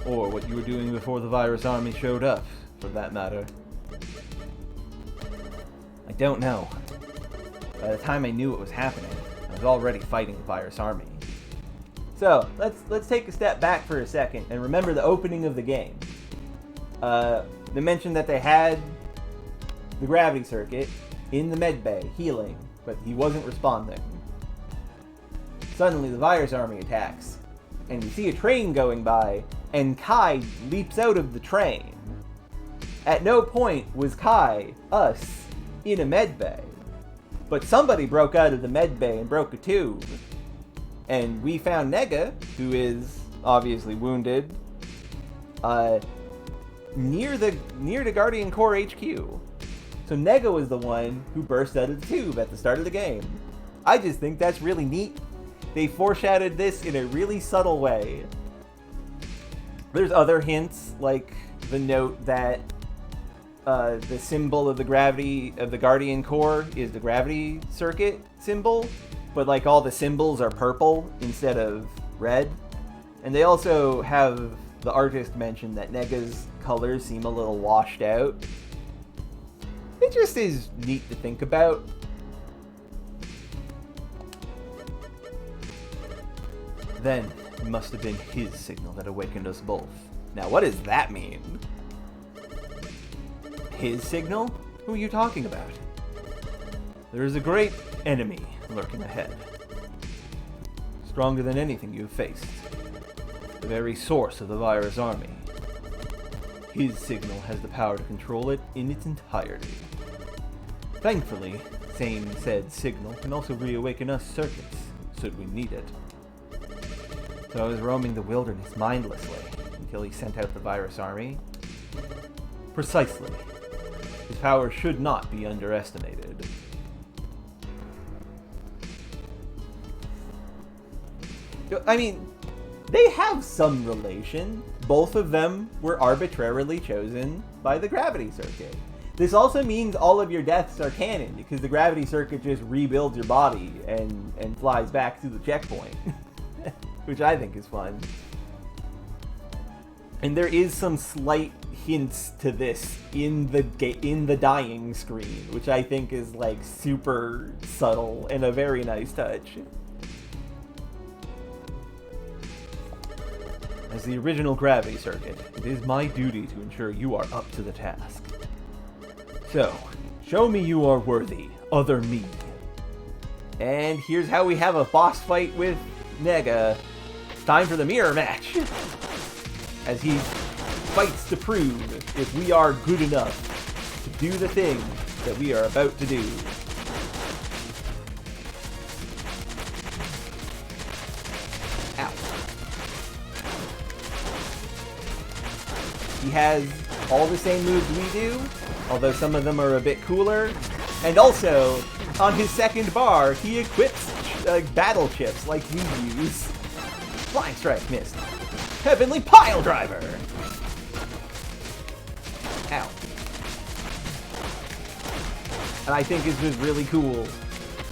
Or what you were doing before the Virus Army showed up, for that matter. I don't know. By the time I knew what was happening, I was already fighting the Virus Army. So, let's take a step back for a second and remember the opening of the game. They mentioned that they had the gravity circuit in the med bay, healing, but he wasn't responding. Suddenly, the Virus Army attacks, and we see a train going by, and Kai leaps out of the train. At no point was Kai, us, in a med bay. But somebody broke out of the med bay and broke a tube. And we found Nega, who is obviously wounded, near the Guardian Core HQ. So Nega was the one who burst out of the tube at the start of the game. I just think that's really neat. They foreshadowed this in a really subtle way. There's other hints, like the note that the symbol of the Guardian Core is the gravity circuit symbol, but like all the symbols are purple instead of red. And they also have the artist mention that Nega's colors seem a little washed out. It just is neat to think about. Then, it must have been his signal that awakened us both. Now, what does that mean? His signal? Who are you talking about? There is a great enemy lurking ahead. Stronger than anything you've faced. The very source of the virus army. His signal has the power to control it in its entirety. Thankfully, same said signal can also reawaken us circuits, should we need it. So I was roaming the wilderness mindlessly until he sent out the virus army. Precisely. His power should not be underestimated. I mean, they have some relation. Both of them were arbitrarily chosen by the gravity circuit. This also means all of your deaths are canon, because the gravity circuit just rebuilds your body and flies back to the checkpoint. Which I think is fun. And there is some slight hints to this in the dying screen, which I think is like super subtle and a very nice touch. As the original gravity circuit, it is my duty to ensure you are up to the task. So, show me you are worthy, other me. And here's how we have a boss fight with Nega. It's time for the mirror match. As he fights to prove if we are good enough to do the thing that we are about to do. Ow. He has all the same moves we do, although some of them are a bit cooler. And also, on his second bar, he equips battle chips like we use. Flying Strike missed. Heavenly Pile Driver! Ow. And I think this was really cool.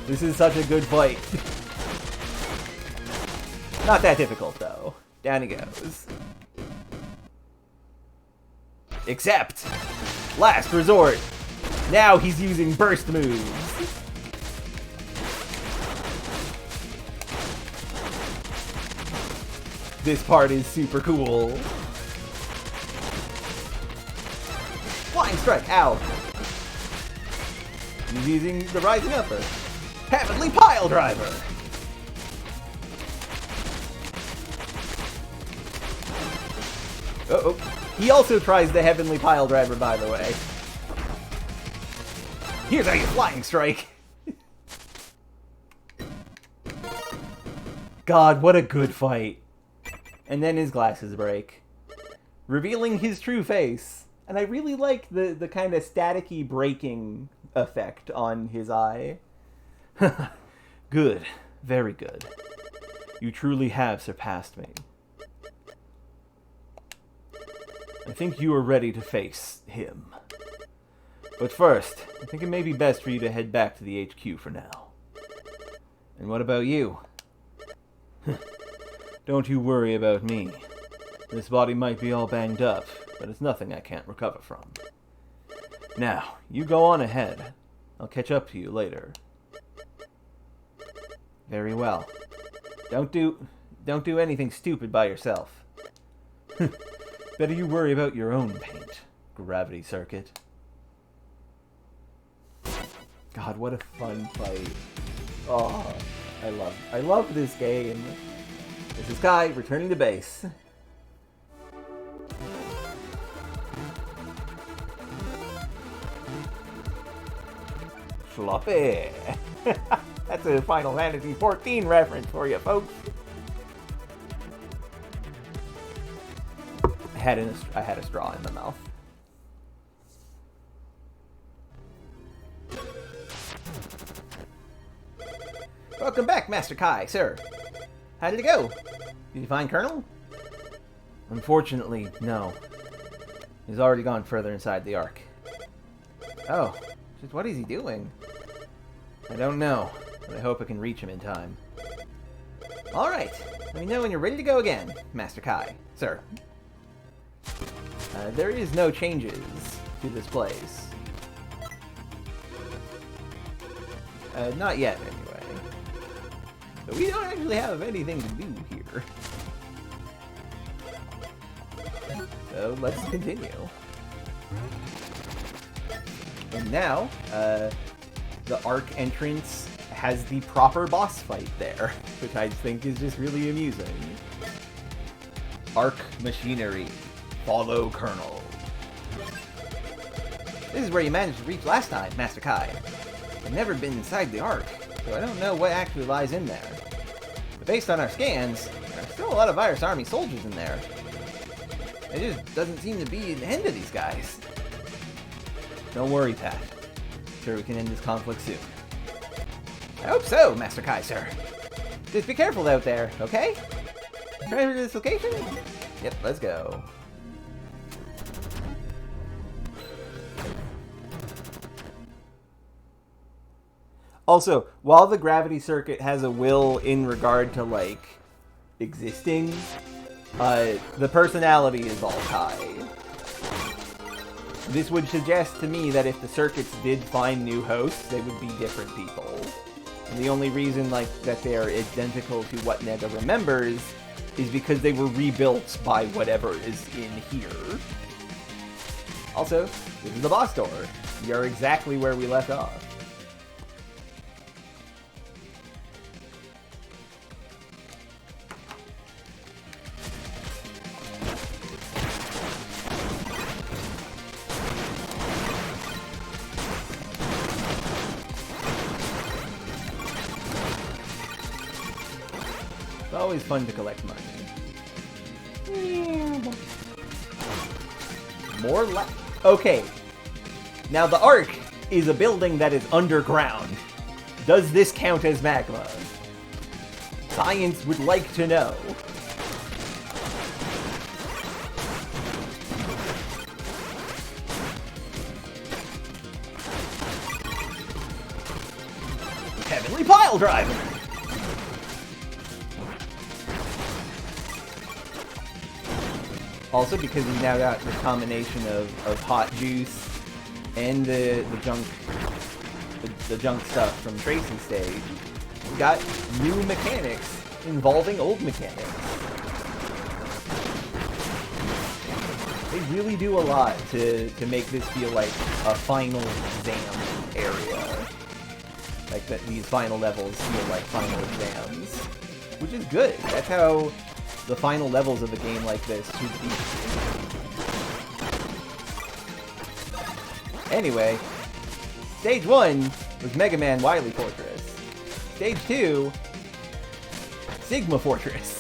This is such a good fight. Not that difficult, though. Down he goes. Except, last resort. Now he's using burst moves. This part is super cool. Flying Strike, ow. He's using the Rising Upper. Heavenly Pile Driver. Uh-oh. He also tries the Heavenly Pile Driver, by the way. Here's how you Flying Strike. God, what a good fight. And then his glasses break, revealing his true face. And I really like the kind of staticky breaking effect on his eye. Good. Very good. You truly have surpassed me. I think you are ready to face him. But first, I think it may be best for you to head back to the HQ for now. And what about you? Don't you worry about me. This body might be all banged up, but it's nothing I can't recover from. Now, you go on ahead. I'll catch up to you later. Very well. Don't do anything stupid by yourself. Better you worry about your own paint, Gravity Circuit. God, what a fun fight. Oh, I love this game. This is Kai, returning to base. sloppy. That's a Final Fantasy 14 reference for you, folks. I had a straw in my mouth. Welcome back, Master Kai, sir. How did it go? Did you find Colonel? Unfortunately, no. He's already gone further inside the Ark. Oh, just what is he doing? I don't know, but I hope I can reach him in time. Alright, let me know when you're ready to go again, Master Kai, sir. There is no changes to this place. Not yet, anyway. But we don't actually have anything to do here. So let's continue. And now, the Ark entrance has the proper boss fight there, which I think is just really amusing. Ark machinery. Follow Colonel. This is where you managed to reach last time, Master Kai. I've never been inside the Ark, so I don't know what actually lies in there. But based on our scans, there are still a lot of Virus Army soldiers in there. There just doesn't seem to be an end to these guys. Don't worry, Pat. I'm sure we can end this conflict soon. I hope so, Master Kai, sir. Just be careful out there, okay? Ready for this location? Yep, let's go. Also, while the gravity circuit has a will in regard to, like, existing, the personality is all Kai. This would suggest to me that if the circuits did find new hosts, they would be different people. And the only reason, like, that they are identical to what Nega remembers is because they were rebuilt by whatever is in here. Also, this is the boss door. We are exactly where we left off. It's always fun to collect money. More okay. Now the Ark is a building that is underground. Does this count as magma? Science would like to know. Heavenly Pile Driver! Also, because we've now got the combination of hot juice and the junk stuff from Tracy's stage, we've got new mechanics involving old mechanics. They really do a lot to make this feel like a final exam area. Like that these final levels feel like final exams. Which is good. That's how the final levels of a game like this should be. Anyway, Stage 1 was Mega Man Wily Fortress. Stage 2, Sigma Fortress.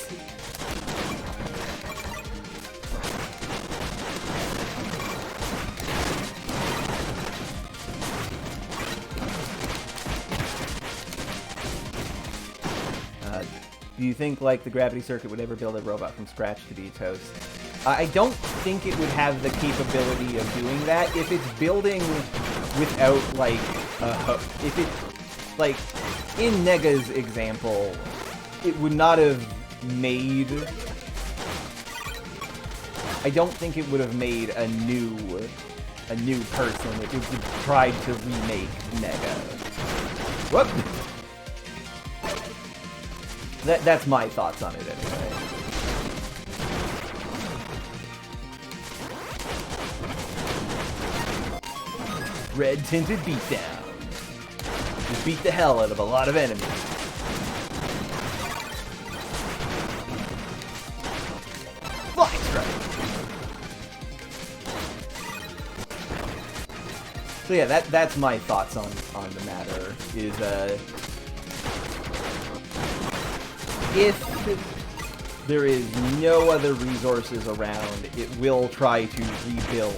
Do you think, like, the gravity circuit would ever build a robot from scratch to be its host? I don't think it would have the capability of doing that if it's building without, like, a host. If it, like, in Nega's example, it would not have made... I don't think it would have made a new person. It would have tried to remake Nega. Whoop! That's my thoughts on it anyway. Red tinted beatdown. Just beat the hell out of a lot of enemies. Flying strike. So yeah, that's my thoughts on the matter. Is if there is no other resources around, it will try to rebuild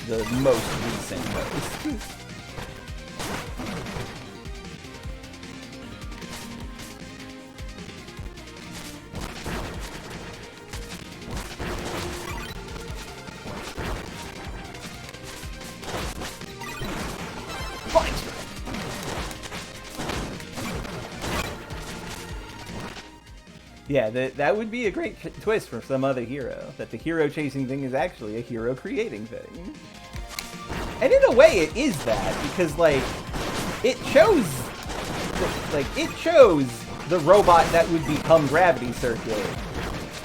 the most recent host. Yeah, that would be a great twist for some other hero. That the hero chasing thing is actually a hero creating thing. And in a way, it is that because it shows the robot that would become Gravity Circuit,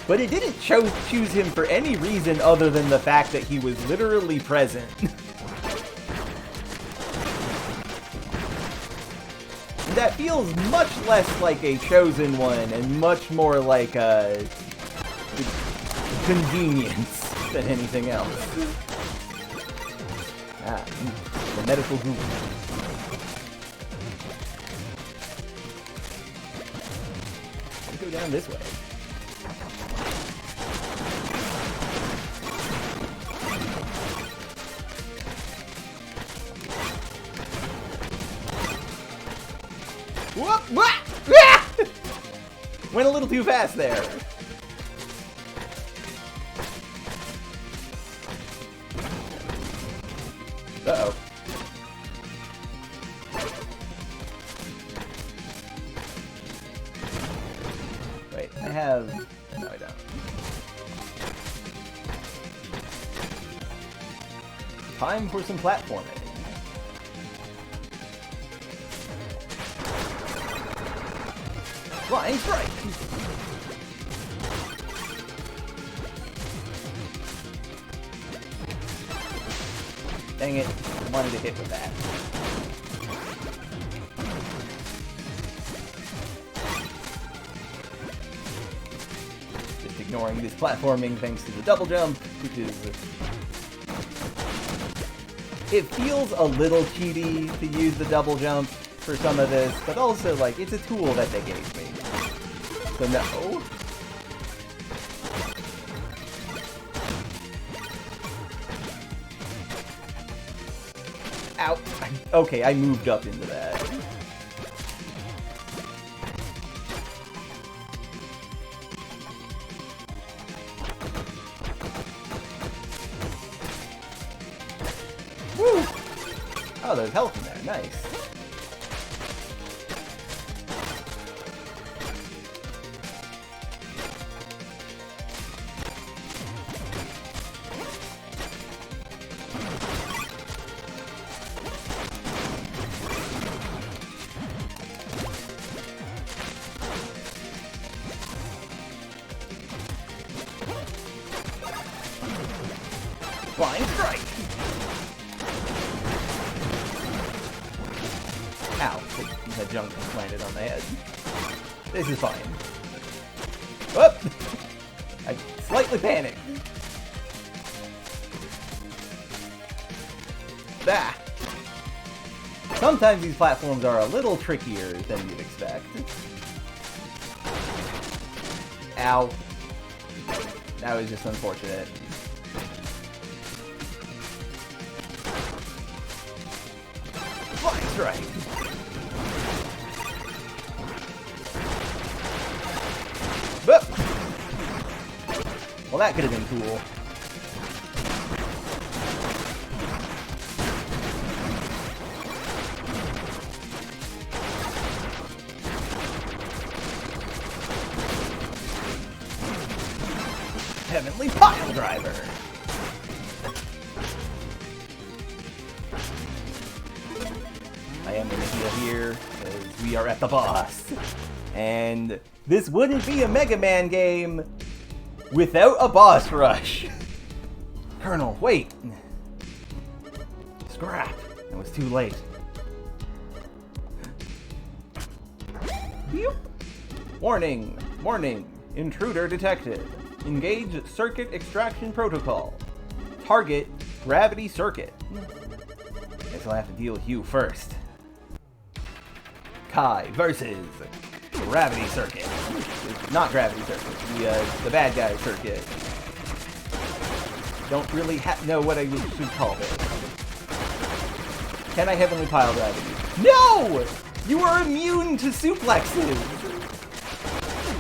but it didn't choose him for any reason other than the fact that he was literally present. That feels much less like a chosen one and much more like a convenience than anything else. Ah, the medical group. Let's go down this way. Whoop! Went a little too fast there. Uh-oh. Wait, I have... No, I don't. Time for some platforming. Flying strike! Dang it, I wanted to hit with that. Just ignoring this platforming thanks to the double jump, which is... It feels a little cheaty to use the double jump for some of this, but also, it's a tool that they gave me. So no. Ow. Okay, I moved up into that. Woo! Oh, there's health in there. Nice. Flying strike! Ow, that junk landed on my head. This is fine. Whoop! I slightly panicked. Ah! Sometimes these platforms are a little trickier than you'd expect. Ow. That was just unfortunate. Flying strike! Boop! Well, that could have been cool. Heavenly Pile Driver! I am going to heal here, because we are at the boss. And this wouldn't be a Mega Man game without a boss rush. Colonel, wait. Scrap. It was too late. Beep. Warning. Warning. Intruder detected. Engage circuit extraction protocol. Target Gravity Circuit. guess I'll have to deal with you first. Kai versus Gravity Circuit. Not Gravity Circuit, the bad guy circuit. Don't really know what I should call this. Can I Heavenly Pile Gravity? No! You are immune to suplexes!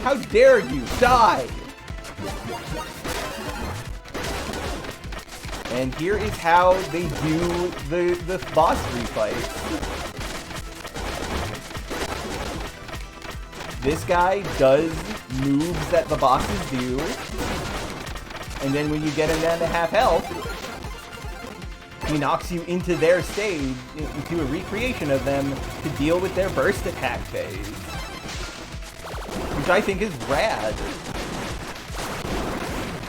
How dare you die! And here is how they do the boss refight. This guy does moves that the bosses do, and then when you get him down to half health, he knocks you into their stage, into a recreation of them, to deal with their burst attack phase. Which I think is rad.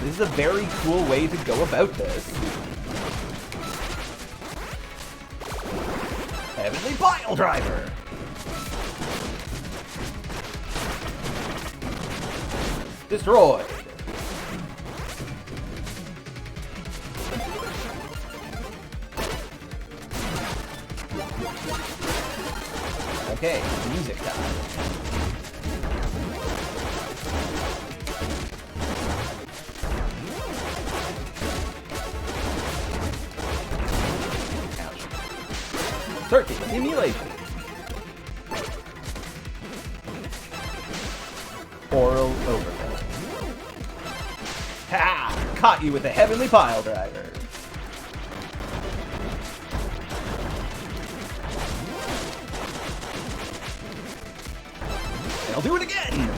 This is a very cool way to go about this. Heavenly Pile Driver! Destroyed! Okay, music time. Circuit simulation. Oral overload. Ha! Caught you with a Heavenly Pile Driver. And I'll do it again.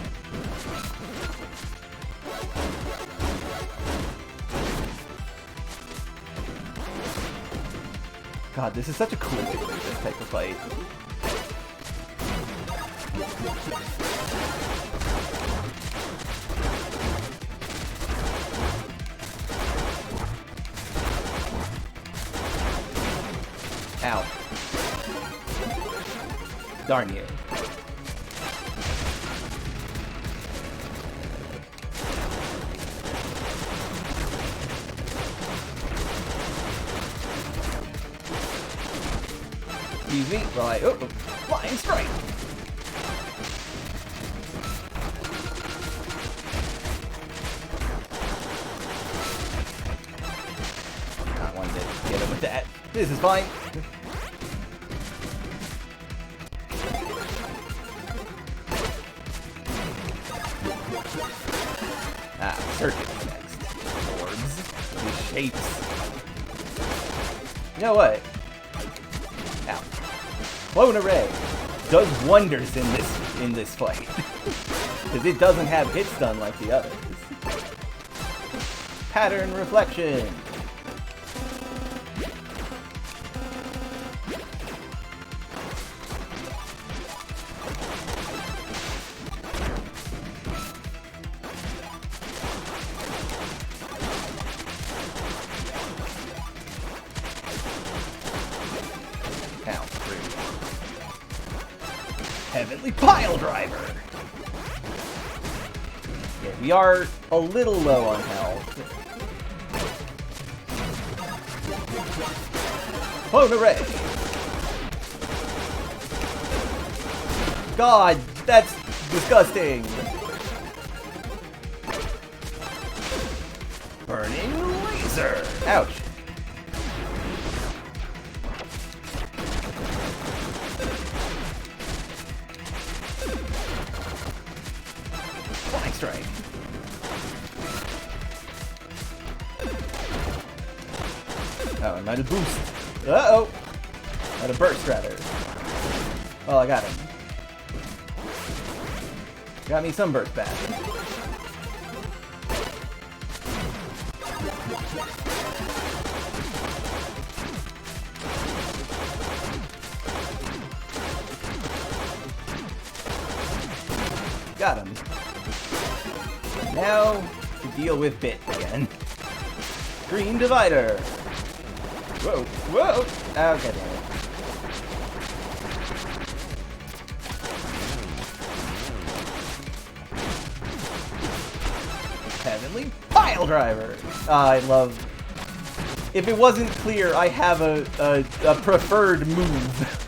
God, this is such a cool way to do this type of fight. Ow. Darn you. Excuse me, right, oh, flying strike! I wanted to get him with that. This is fine. Ah, circuits next. Orbs. These shapes. You know what? Ow. Clone Array does wonders in this fight. Because it doesn't have hit stun like the others. Pattern Reflection. Heavenly Pile Driver! Yeah, we are a little low on health. Clone Array! God, that's disgusting! Burning Laser! Ouch! Flying Strike. Oh, and not a boost. Uh-oh! Not a burst, rather. Oh, I got him. Got me some burst back. Got him. Now, to deal with Bit again. Green Divider! Whoa, whoa! Okay, damn it. Heavenly Pile Driver! I love If it wasn't clear, I have a preferred move.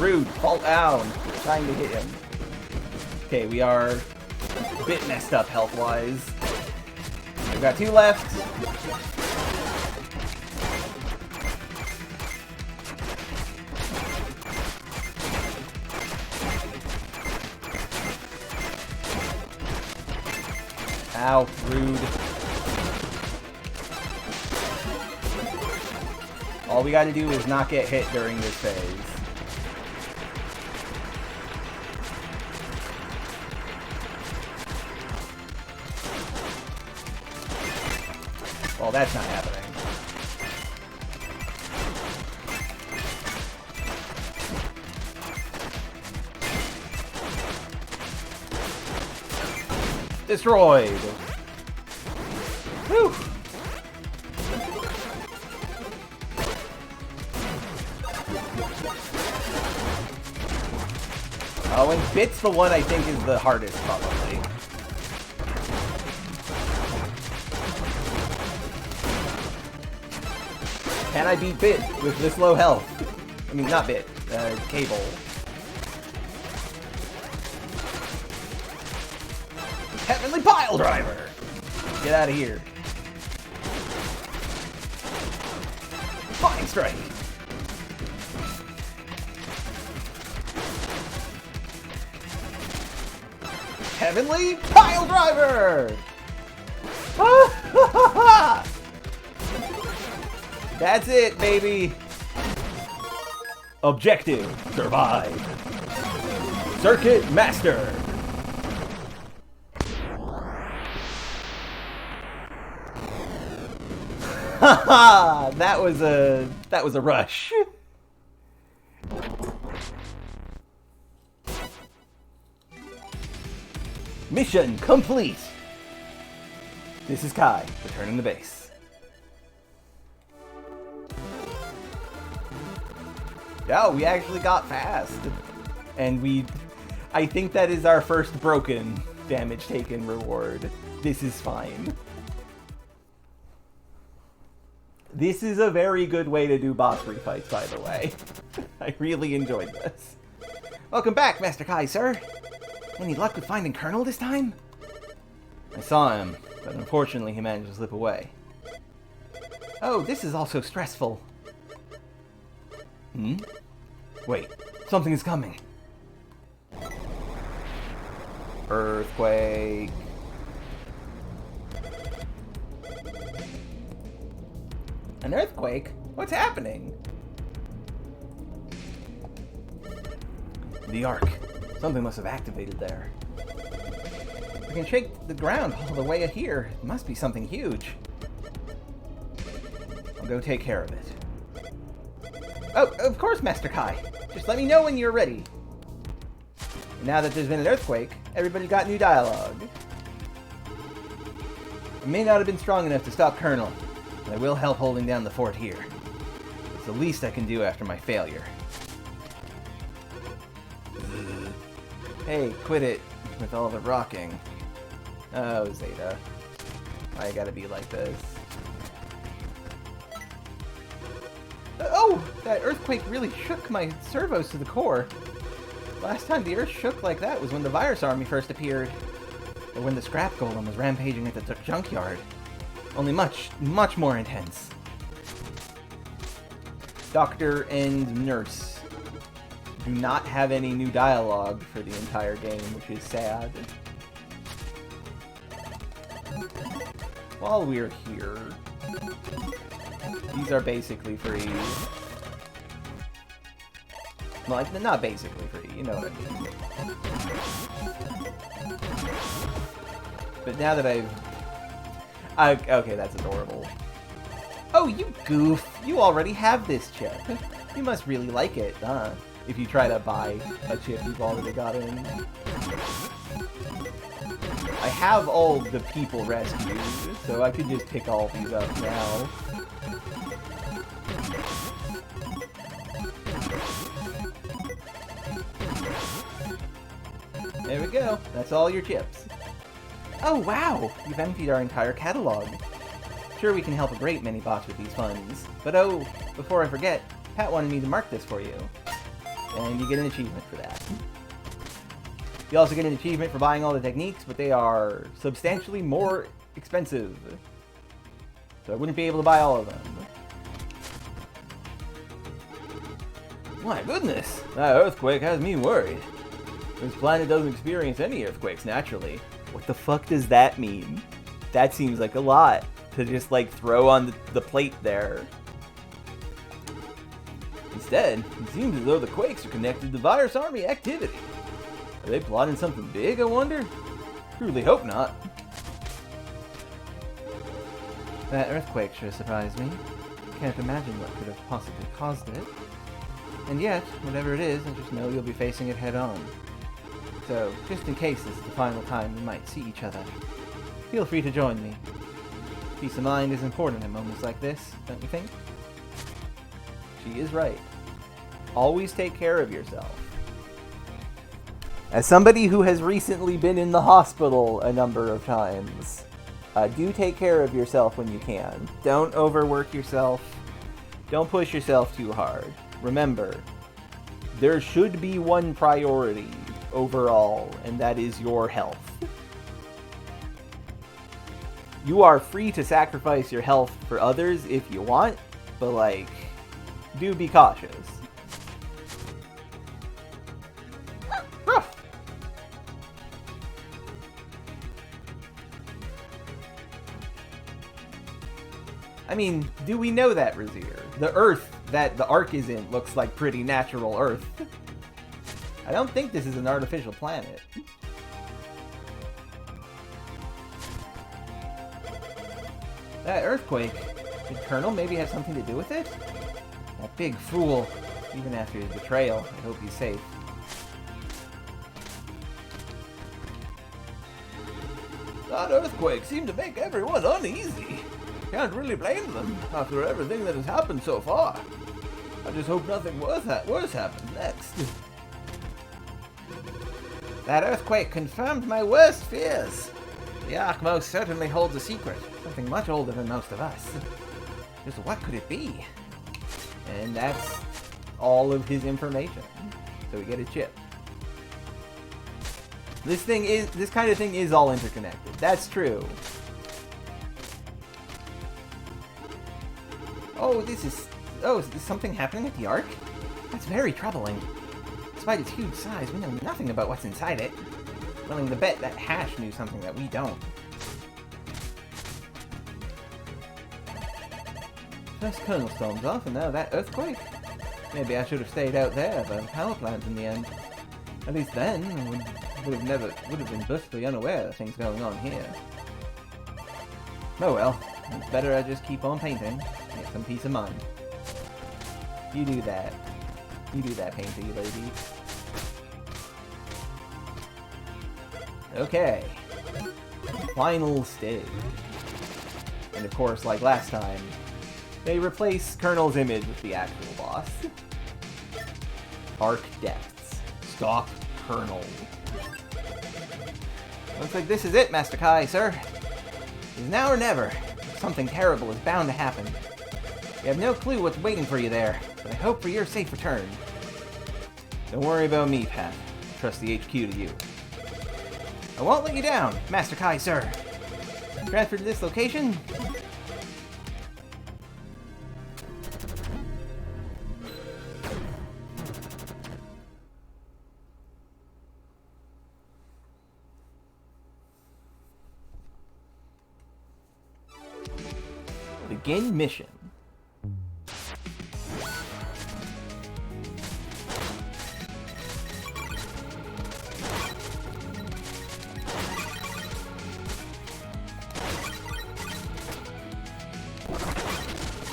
Rude, fall down. Trying to hit him. Okay, we are a bit messed up health-wise. We've got 2 left. Ow, rude. All we gotta do is not get hit during this phase. Well, that's not happening. Destroyed! Whew! Oh, and Bit's the one I think is the hardest, probably. Can I beat Bit with this low health? I mean, not Bit, Cable. Heavenly Pile Driver! Get out of here. Flying Strike! Heavenly Pile Driver! That's it, baby! Objective, survive. Circuit Master! Haha! that was a rush. Mission complete! This is Kai, returning to base. Oh, we actually got fast. And I think that is our first broken damage taken reward. This is fine. This is a very good way to do boss refights, by the way. I really enjoyed this. Welcome back, Master Kai, sir. Any luck with finding Colonel this time? I saw him, but unfortunately he managed to slip away. Oh, this is also stressful. Hmm? Wait, something is coming. Earthquake. An earthquake? What's happening? The Ark. Something must have activated there. We can shake the ground all the way here. It must be something huge. I'll go take care of it. Oh, of course, Master Kai. Just let me know when you're ready. And now that there's been an earthquake, everybody got new dialogue. I may not have been strong enough to stop Colonel, but I will help holding down the fort here. It's the least I can do after my failure. Hey, quit it with all the rocking. Oh, Zeta. Why you gotta be like this? Oh! That earthquake really shook my servos to the core. Last time the earth shook like that was when the virus army first appeared. Or when the scrap golem was rampaging at the junkyard. Only much, much more intense. Doctor and nurse do not have any new dialogue for the entire game, which is sad. While we're here, these are basically free. Well, not basically free, you know what I mean. But now that okay, that's adorable. Oh, you goof! You already have this chip. You must really like it, huh? If you try to buy a chip you've already got in. I have all the people rescued, so I could just pick all these up now. There we go. That's all your chips. Oh wow! You've emptied our entire catalog. Sure, we can help a great many bots with these funds. But oh, before I forget, Pat wanted me to mark this for you. And you get an achievement for that. You also get an achievement for buying all the techniques, but they are substantially more expensive. So I wouldn't be able to buy all of them. My goodness, that earthquake has me worried. This planet doesn't experience any earthquakes naturally. What the fuck does that mean? That seems like a lot to just like throw on the plate there. Instead, it seems as though the quakes are connected to Virus Army activity. Are they plotting something big, I wonder? Truly hope not. That earthquake sure surprised me. Can't imagine what could have possibly caused it. And yet, whatever it is, I just know you'll be facing it head on. So, just in case this is the final time we might see each other, feel free to join me. Peace of mind is important in moments like this, don't you think? She is right. Always take care of yourself. As somebody who has recently been in the hospital a number of times, do take care of yourself when you can. Don't overwork yourself. Don't push yourself too hard. Remember, there should be one priority overall, and that is your health. You are free to sacrifice your health for others if you want, but like, do be cautious. I mean, do we know that, Razir? The Earth that the Ark is in looks like pretty natural Earth. I don't think this is an artificial planet. That earthquake, did Colonel maybe have something to do with it? That big fool. Even after his betrayal, I hope he's safe. That earthquake seemed to make everyone uneasy. Can't really blame them after everything that has happened so far. I just hope nothing worse happens next. That earthquake confirmed my worst fears. The Ark most certainly holds a secret, something much older than most of us. Just what could it be? And that's all of his information. So we get a chip. This kind of thing is all interconnected. That's true. Is something happening at the Ark? That's very troubling. Despite its huge size, we know nothing about what's inside it. Willing to bet that Hash knew something that we don't. First Colonel storms off, and now that earthquake? Maybe I should have stayed out there by the power plant in the end. At least then, I would have been blissfully unaware of things going on here. Oh well, it's better I just keep on painting. Get some peace of mind. You do that. You do that, painter, you lady. Okay. Final stage. And of course, like last time, they replace Colonel's image with the actual boss. Arc Depths. Stop Colonel. Looks like this is it, Master Kai, sir. It's now or never. Something terrible is bound to happen. You have no clue what's waiting for you there, but I hope for your safe return. Don't worry about me, Pat. Trust the HQ to you. I won't let you down, Master Kai, sir. Transfer to this location. Begin mission.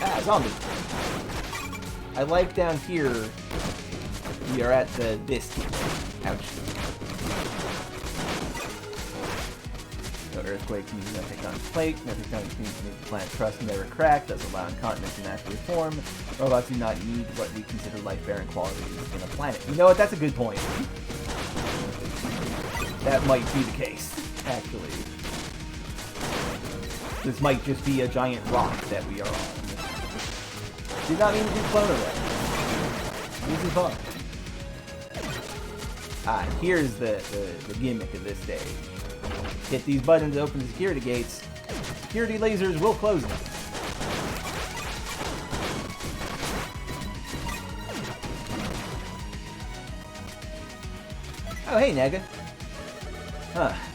Ah, zombie. I like down here, we are at this. Ouch. So earthquakes means no tectonic plate, no tectonic means the planet's crust never crack, does allow continents to naturally form. Robots do not need what we consider life-bearing qualities in a planet. You know what, that's a good point. That might be the case, actually. This might just be a giant rock that we are on. Did not mean to do clone array. This is fun. Ah, here's the gimmick of this stage. Hit these buttons to open the security gates. Security lasers will close them. Oh, hey, Nega.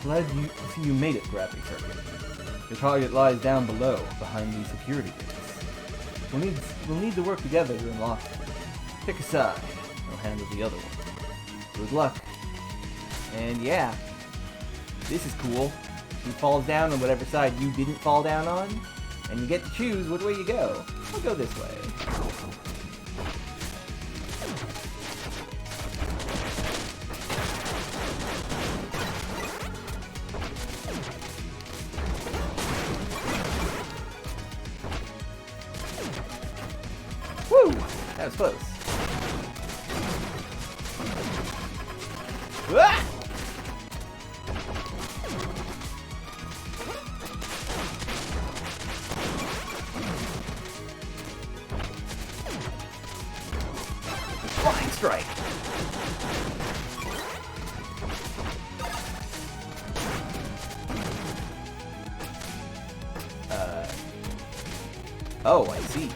Glad you made it, Gravity Circuit. Your target lies down below, behind these security gates. We'll need to work together to unlock it. Pick a side. I'll handle the other one. Good luck. And yeah, this is cool. He falls down on whatever side you didn't fall down on, and you get to choose which way you go. I'll go this way. Woo! That was close. Ah! Flying strike. Oh, I see.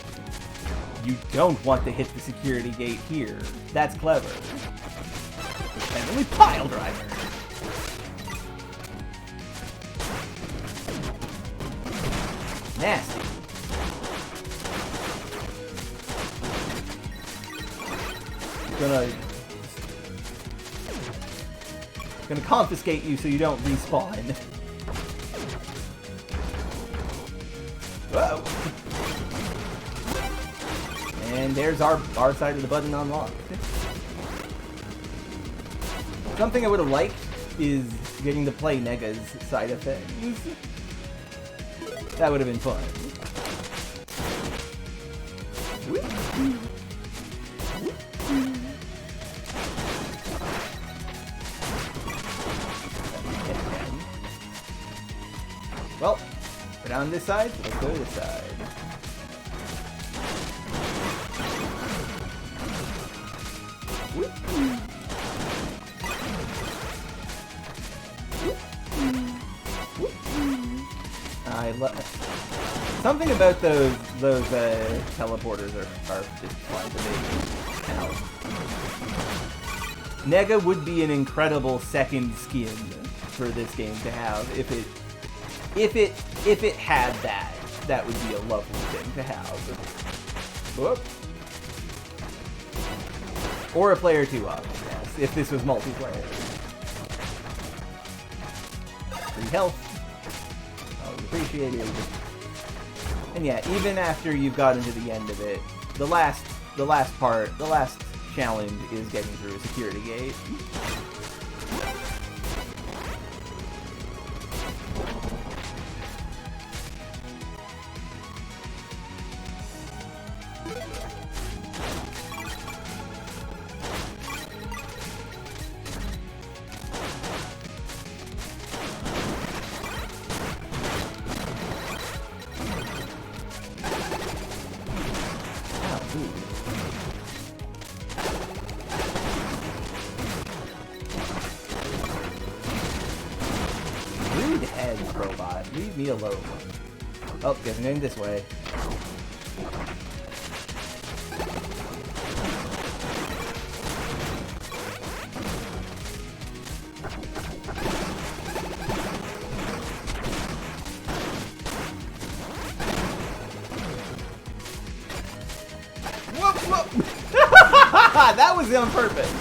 You don't want to hit the security gate here. That's clever. Heavenly Pile Driver. Nasty. Gonna confiscate you so you don't respawn. Whoa. And there's our side of the button unlocked. Something I would have liked is getting to play Nega's side of things. That would have been fun. Well, we're down this side, let's go to this side. Something about those teleporters are just fun to me. Nega would be an incredible second skin for this game to have if it had that. That would be a lovely thing to have. Whoop. Or a player 2 option, yes, if this was multiplayer. Free health. Always appreciated. And yeah, even after you've gotten to the end of it, the last challenge is getting through a security gate. Rude head, robot. Leave me alone. Oh, guess I'm going this way. Whoop, whoop. That was on purpose.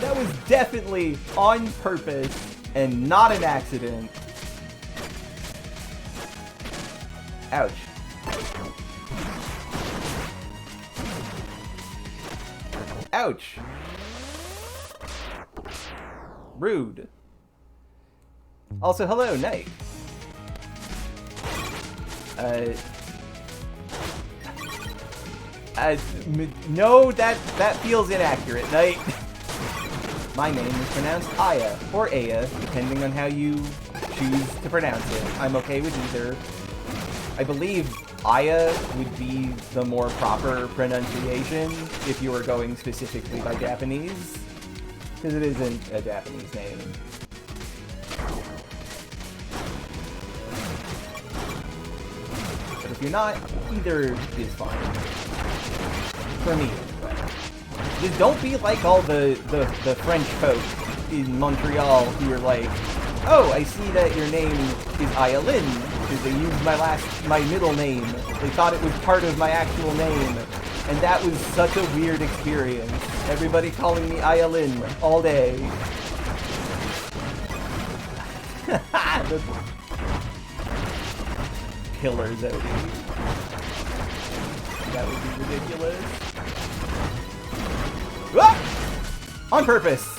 That was definitely on purpose and not an accident. Ouch. Ouch. Rude. Also, hello, Knight. No, that feels inaccurate, Knight. My name is pronounced Aya, or Aya, depending on how you choose to pronounce it. I'm okay with either. I believe Aya would be the more proper pronunciation if you were going specifically by Japanese, because it isn't a Japanese name. But if you're not, either is fine. For me, anyway. Just don't be like all the French folk in Montreal who are like, oh, I see that your name is Ayalin, because they used my middle name. They thought it was part of my actual name, and that was such a weird experience. Everybody calling me Ayalin all day. Killer Zodi. That would be ridiculous. Ah! On purpose!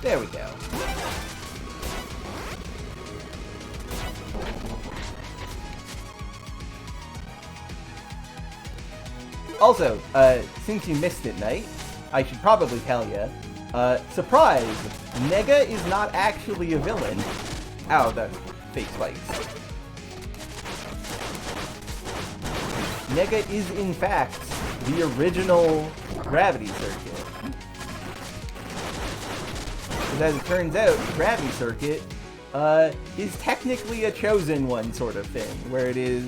There we go. Also, since you missed it, Knight, I should probably tell you, surprise! Nega is not actually a villain. Ow, the fake spikes. Nega is, in fact, the original gravity circuit. As it turns out, the gravity circuit is technically a chosen one sort of thing, where it is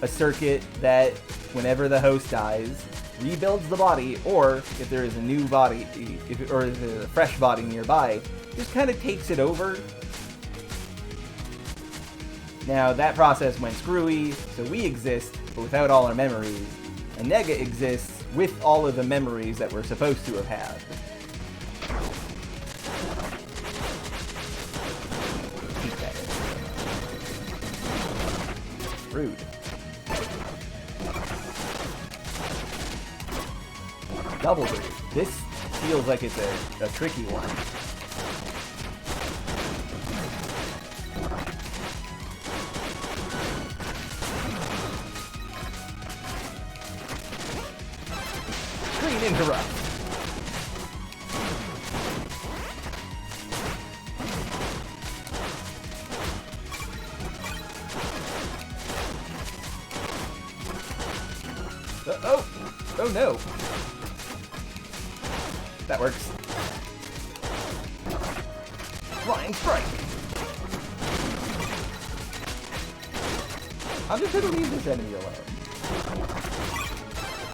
a circuit that, whenever the host dies, rebuilds the body, or if there is a new body, or if there's a fresh body nearby, just kind of takes it over. Now, that process went screwy, so we exist, but without all our memories, and Nega exists with all of the memories that we're supposed to have had. Rude. Double rude. This feels like it's a tricky one. Screen interrupt. Oh no! That works. Flying strike! I'm just gonna leave this enemy alone.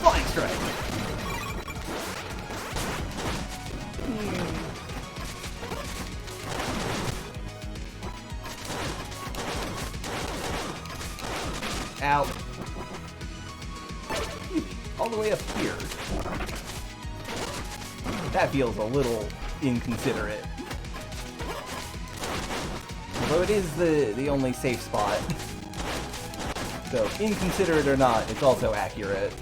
Flying strike! Ow. All the way up here. That feels a little inconsiderate. Although it is the only safe spot. So, inconsiderate or not, it's also accurate.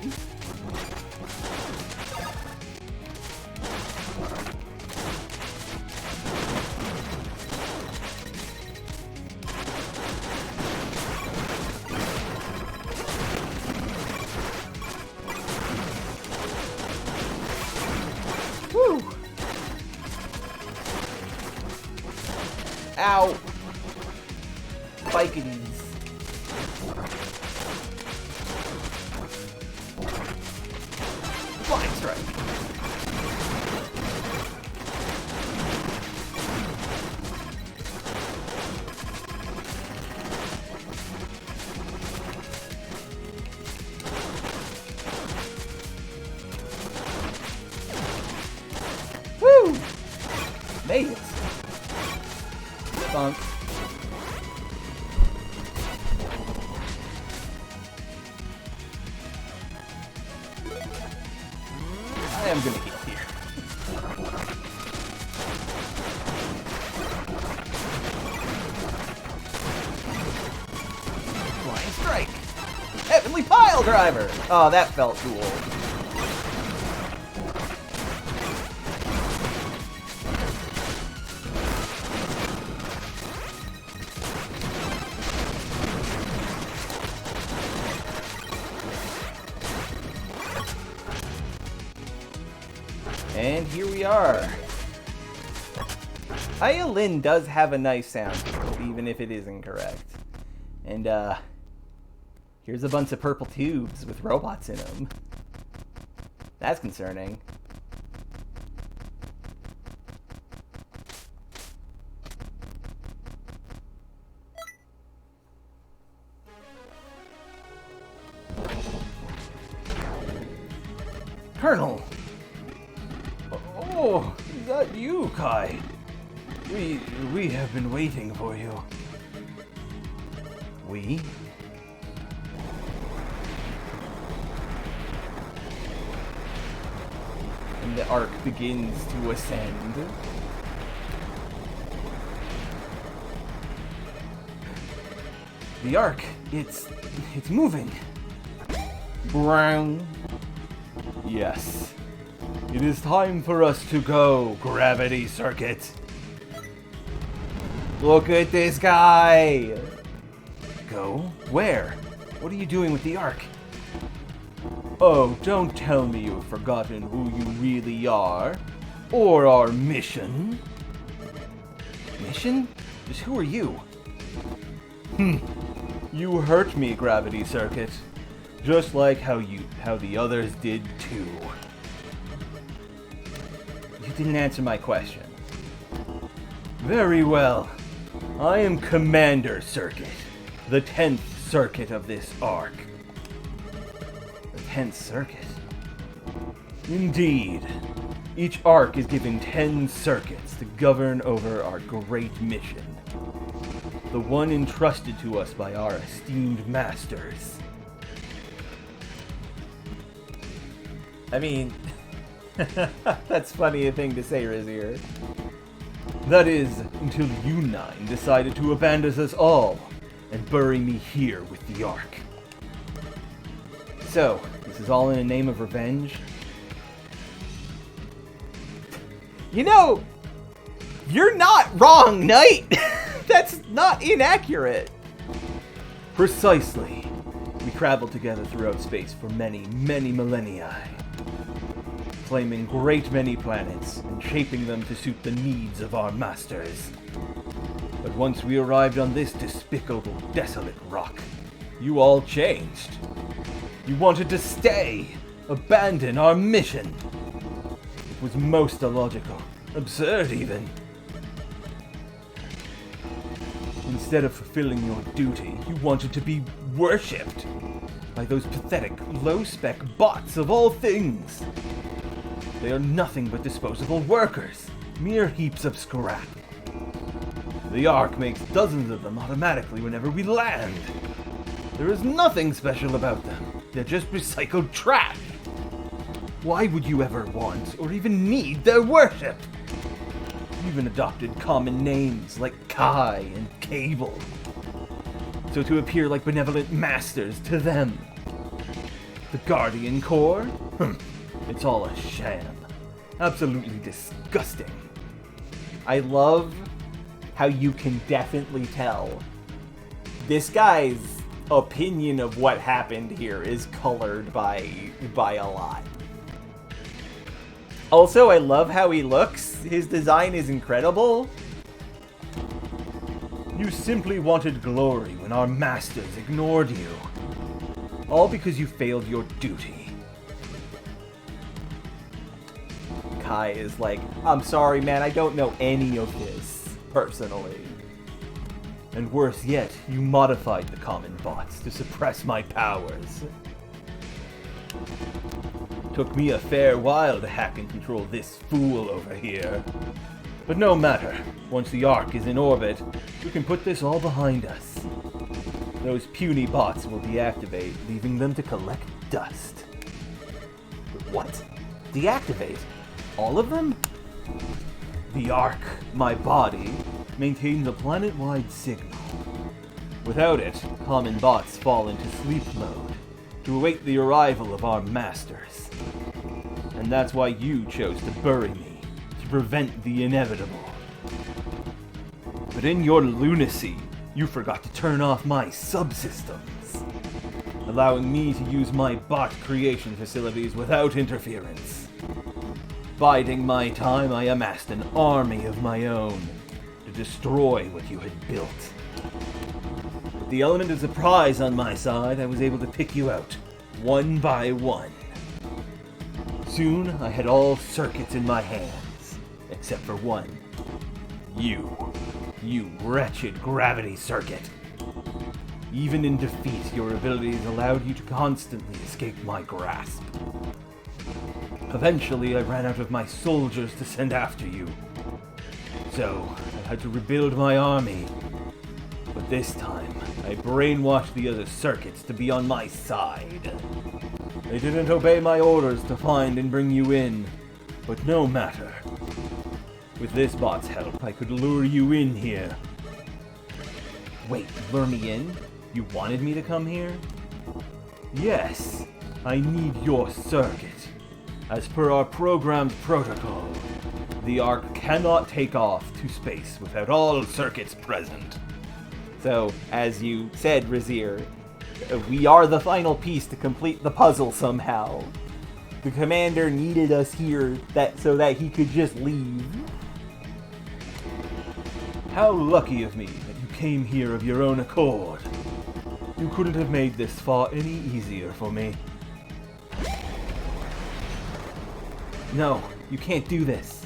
Woo! Ow! Spiketies. Flying strike. Woo! Made it. Funk. I'm gonna heal here. Flying strike! Heavenly pile driver! Oh, that felt cool. And here we are. Ayalin does have a nice sound, even if it is incorrect. And, here's a bunch of purple tubes with robots in them. That's concerning. Colonel! Oh, is that you, Kai? We have been waiting for you. We? And the arc begins to ascend. The arc, it's moving. Brown. Yes. It is time for us to go, Gravity Circuit. Look at this guy! Go? Where? What are you doing with the Ark? Oh, don't tell me you've forgotten who you really are. Or our mission. Mission? Just who are you? You hurt me, Gravity Circuit. Just like how the others did too. You didn't answer my question. Very well. I am Commander Circuit, the 10th circuit of this arc. The 10th circuit? Indeed. Each arc is given 10 circuits to govern over our great mission. The one entrusted to us by our esteemed masters. I mean, that's funny a thing to say, Rizier. That is, until you 9 decided to abandon us all and bury me here with the Ark. So, this is all in the name of revenge? You know, you're not wrong, Knight! That's not inaccurate! Precisely. We traveled together throughout space for many, many millennia, claiming great many planets and shaping them to suit the needs of our masters. But once we arrived on this despicable, desolate rock, you all changed. You wanted to stay, abandon our mission. It was most illogical, absurd even. Instead of fulfilling your duty, you wanted to be worshipped by those pathetic, low-spec bots of all things. They are nothing but disposable workers, mere heaps of scrap. The Ark makes dozens of them automatically whenever we land. There is nothing special about them. They're just recycled trash. Why would you ever want or even need their worship? You even adopted common names like Kai and Cable, so to appear like benevolent masters to them. The Guardian Corps? It's all a sham. Absolutely disgusting. I love how you can definitely tell this guy's opinion of what happened here is colored by a lot. Also, I love how he looks. His design is incredible. You simply wanted glory when our masters ignored you. All because you failed your duty. Kai is like, I'm sorry, man, I don't know any of this, personally. And worse yet, you modified the common bots to suppress my powers. Took me a fair while to hack and control this fool over here. But no matter, once the Ark is in orbit, we can put this all behind us. Those puny bots will deactivate, leaving them to collect dust. What? deactivate. All of them? The Ark, my body, maintains a planet-wide signal. Without it, common bots fall into sleep mode to await the arrival of our masters. And that's why you chose to bury me, to prevent the inevitable. But in your lunacy, you forgot to turn off my subsystems, allowing me to use my bot creation facilities without interference. Biding my time, I amassed an army of my own to destroy what you had built. With the element of surprise on my side, I was able to pick you out, one by one. Soon, I had all circuits in my hands, except for one. You wretched gravity circuit. Even in defeat, your abilities allowed you to constantly escape my grasp. Eventually, I ran out of my soldiers to send after you. So, I had to rebuild my army. But this time, I brainwashed the other circuits to be on my side. They didn't obey my orders to find and bring you in, but no matter. With this bot's help, I could lure you in here. Wait, lure me in? You wanted me to come here? Yes, I need your circuit. As per our program's protocol, the Ark cannot take off to space without all circuits present. So, as you said, Razir, we are the final piece to complete the puzzle somehow. The commander needed us here so that he could just leave. How lucky of me that you came here of your own accord. You couldn't have made this far any easier for me. No, you can't do this.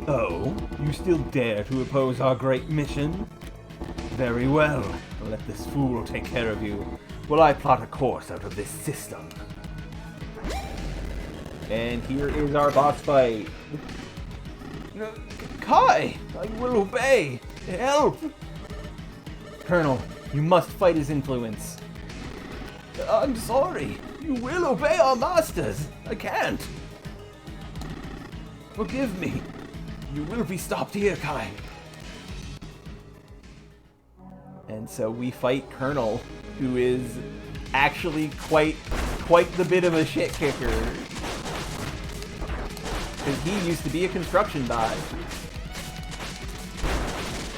Oh, you still dare to oppose our great mission? Very well, let this fool take care of you, while I plot a course out of this system. And here is our boss fight. Kai, I will obey. Help! Colonel, you must fight his influence. I'm sorry. You will obey our masters. I can't. Forgive me. You will be stopped here, Kai. And so we fight Colonel, who is actually quite the bit of a shit kicker. Because he used to be a construction bot.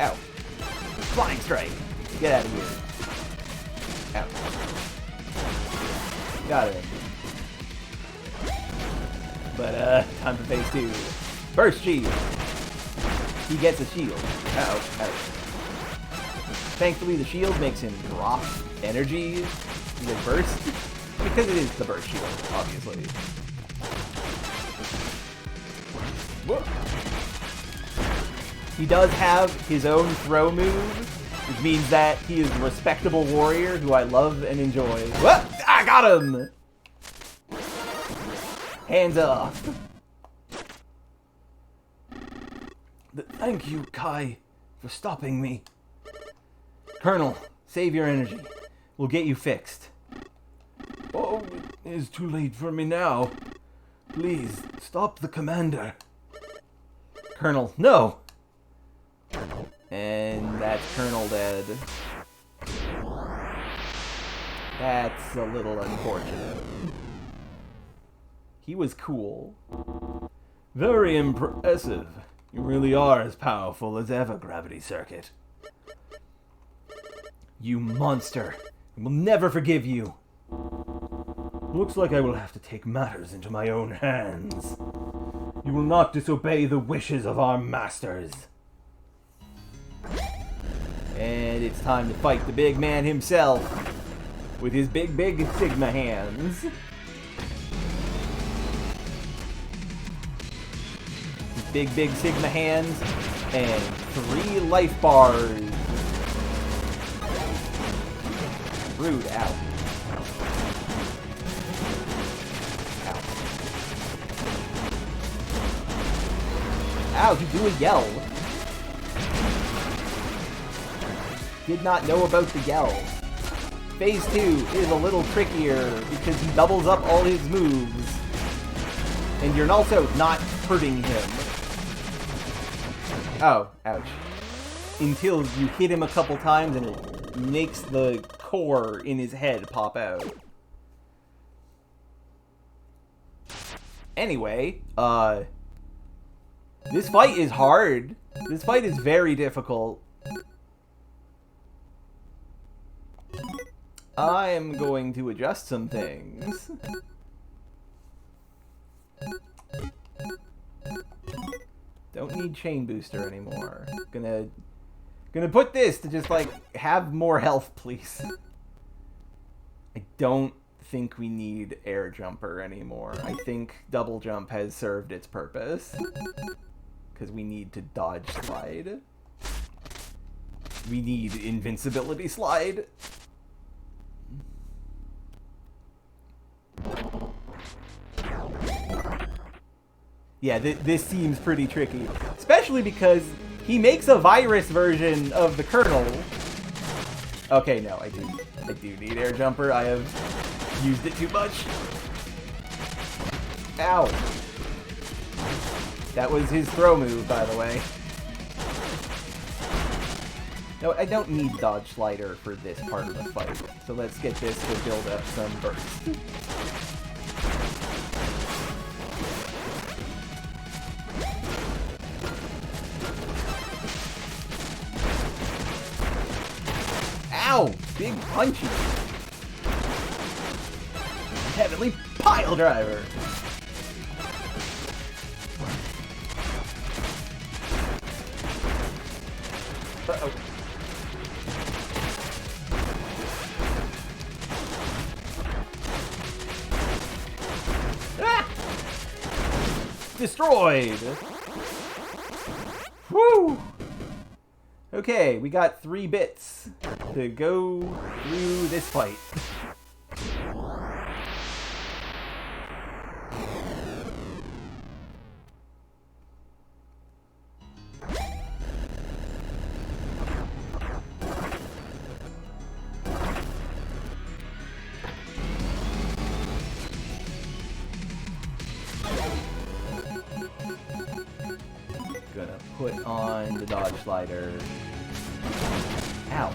Ow. Flying strike. Get out of here. Ow. Got it. But, time for phase 2. Burst shield. He gets a shield. Ouch. Ouch. Thankfully, the shield makes him drop energy in the burst. Because it is the burst shield, obviously. Whoa. He does have his own throw move, which means that he is a respectable warrior who I love and enjoy. Whoa! I got him! Hands off. Thank you, Kai, for stopping me. Colonel, save your energy. We'll get you fixed. Oh, it is too late for me now. Please, stop the commander. Colonel, no! And that's Colonel dead. That's a little unfortunate. He was cool. Very impressive. You really are as powerful as ever, Gravity Circuit. You monster. I will never forgive you. Looks like I will have to take matters into my own hands. You will not disobey the wishes of our masters. And it's time to fight the big man himself with his big Sigma hands. His big Sigma hands and 3 life bars. Rude, out. Ow, he do a yell. Did not know about the yell. Phase 2 is a little trickier because he doubles up all his moves. And you're also not hurting him. Oh, ouch. Until you hit him a couple times and it makes the core in his head pop out. Anyway, this fight is hard. This fight is very difficult. I am going to adjust some things. Don't need chain booster anymore. Gonna put this to just like have more health, please. I don't think we need air jumper anymore. I think double jump has served its purpose. Because we need to dodge slide. We need invincibility slide. Yeah, this seems pretty tricky. Especially because he makes a virus version of the kernel. Okay, no, I do need air jumper. I have used it too much. Ow. That was his throw move, by the way. No, I don't need dodge slider for this part of the fight. So let's get this to build up some burst. Ow! Big punchy! Heavenly pile driver! Uh-oh. Ah! Destroyed! Woo! Okay, we got 3 bits to go through this fight. Gonna put on the dodge slider. Ow.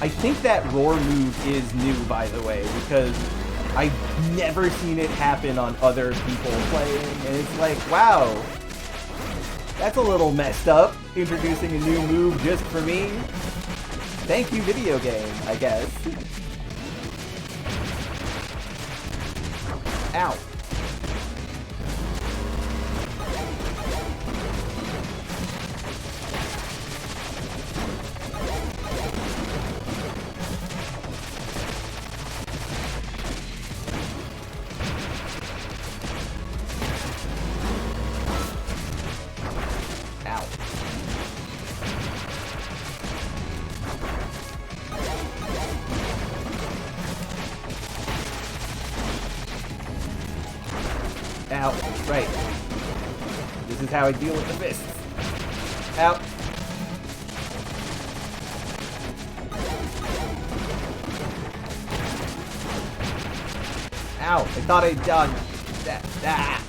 I think that roar move is new, by the way, because I've never seen it happen on other people playing, and it's like, wow, that's a little messed up, introducing a new move just for me. Thank you, video game, I guess. Ow. Ow. Right. This is how I deal with the fists. Ow. Ow. I thought I'd done that. Ah.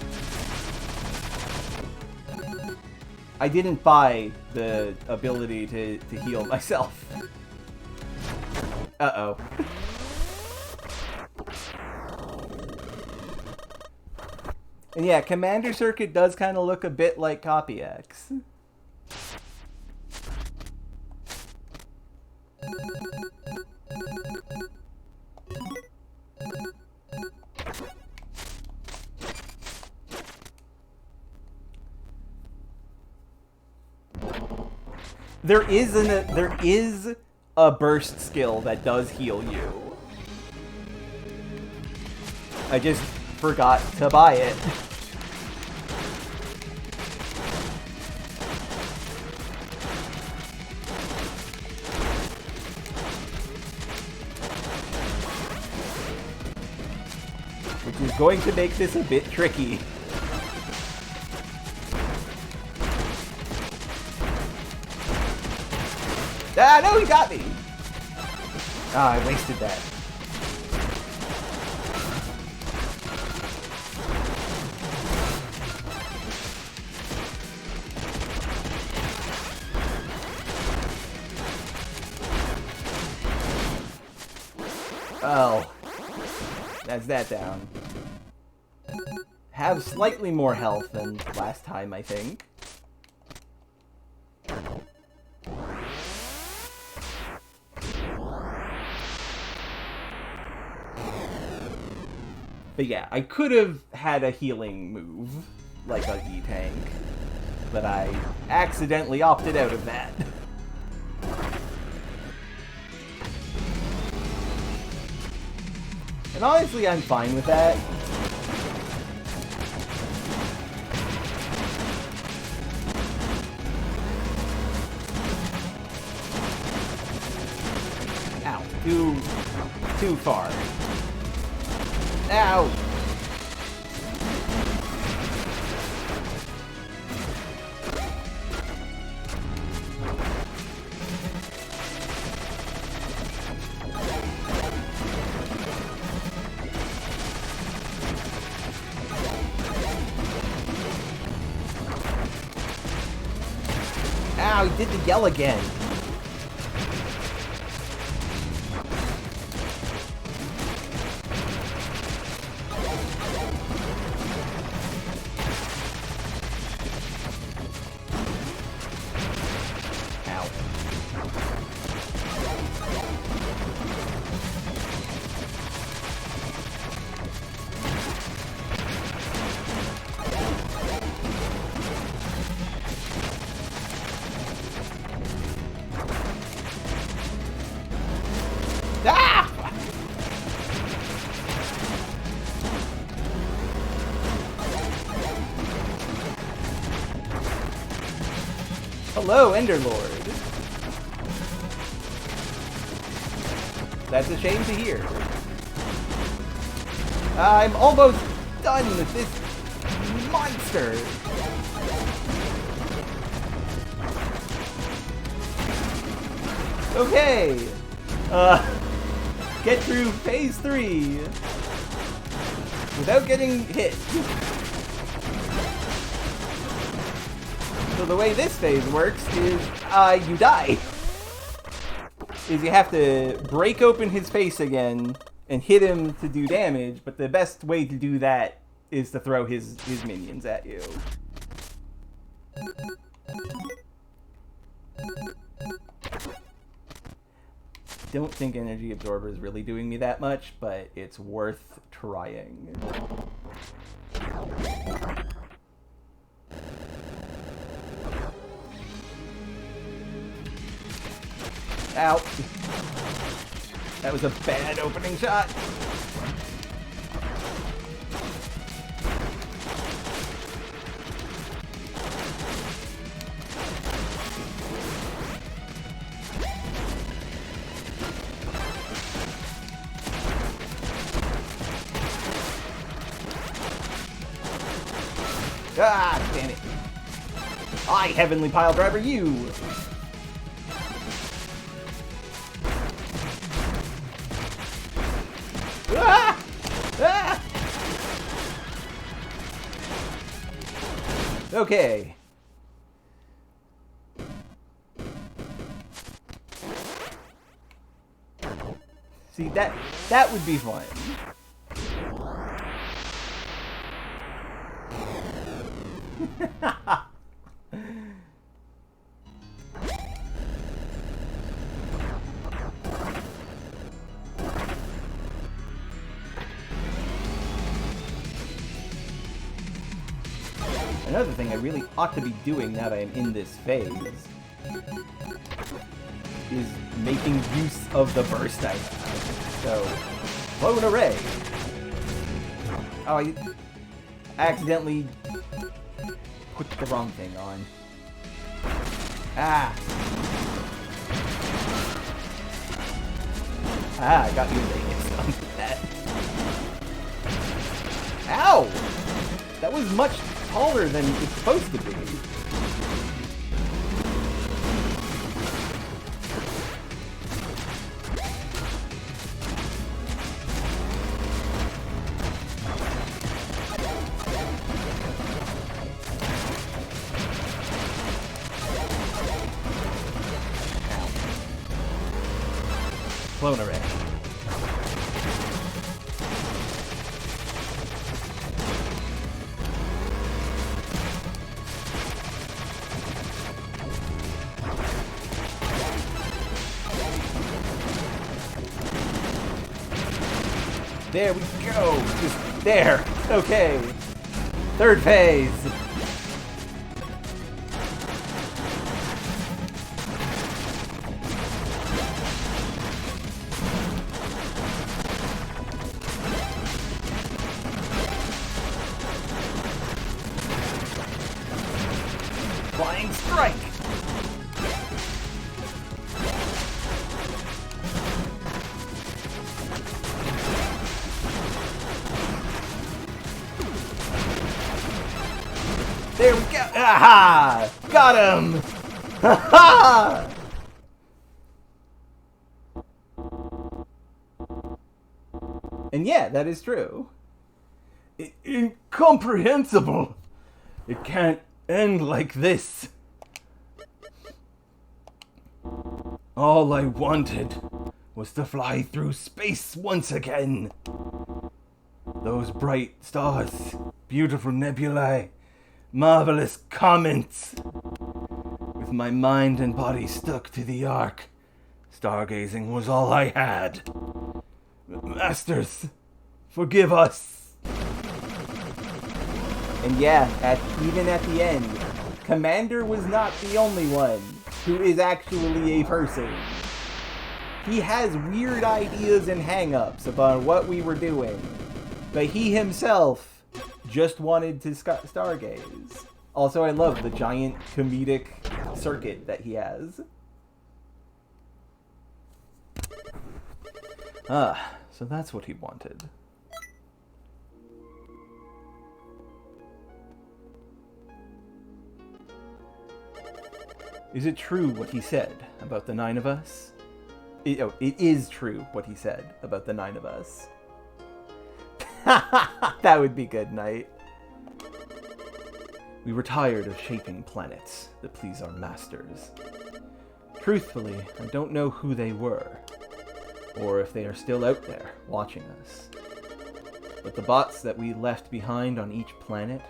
I didn't buy the ability to heal myself. Uh-oh. And yeah, Commander Circuit does kind of look a bit like Copy X. There is a burst skill that does heal you. I just forgot to buy it. Which is going to make this a bit tricky. Ah, no, he got me! Ah, I wasted that. Oh. That's that down. Have slightly more health than last time, I think. But yeah, I could have had a healing move, like a E-Tank, but I accidentally opted out of that. And honestly, I'm fine with that. Ow, too far. Ow! Ow, he did the yell again. Hello, Enderlord. That's a shame to hear. I'm almost done with this monster. Okay. Get through phase 3 without getting hit. So the way this phase works is, you die. Is you have to break open his face again and hit him to do damage, but the best way to do that is to throw his minions at you. Don't think energy absorber is really doing me that much, but it's worth trying. Ow. That was a bad opening shot. Ah, damn it. I heavenly pile driver you. Ah! Ah! Okay. See, that would be fun. Another thing I really ought to be doing now that I'm in this phase is making use of the burst I have. So, clone array. Oh, I accidentally put the wrong thing on. Ah! Ah, I got you done with that. Ow! That was much taller than it's supposed to be. Clone array. There we go! Just there! Okay. Third phase! Flying strike! There we go! Aha! Got him! Ha And yeah, that is true. Incomprehensible! It can't end like this. All I wanted was to fly through space once again. Those bright stars, beautiful nebulae, marvelous comets. With my mind and body stuck to the Ark, stargazing was all I had. Masters, forgive us. And yeah, even at the end, Commander was not the only one who is actually a person. He has weird ideas and hang-ups about what we were doing, but he himself just wanted to stargaze. Also, I love the giant comedic circuit that he has. So that's what he wanted. Is it true what he said about the 9 of us? It is true what he said about the 9 of us. That would be good, Knight. We were tired of shaping planets that please our masters. Truthfully, I don't know who they were, or if they are still out there watching us. But the bots that we left behind on each planet,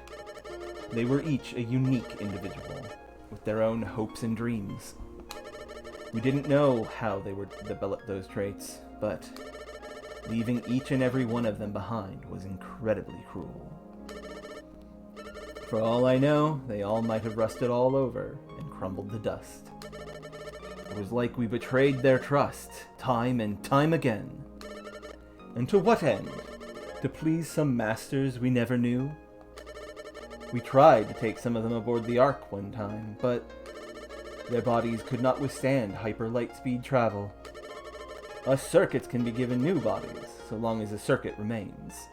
they were each a unique individual, with their own hopes and dreams. We didn't know how they would develop those traits, but leaving each and every one of them behind was incredibly cruel. For all I know, they all might have rusted all over and crumbled to dust. It was like we betrayed their trust, time and time again. And to what end? To please some masters we never knew? We tried to take some of them aboard the Ark one time, but their bodies could not withstand hyper-light speed travel. Us circuits can be given new bodies, so long as the circuit remains.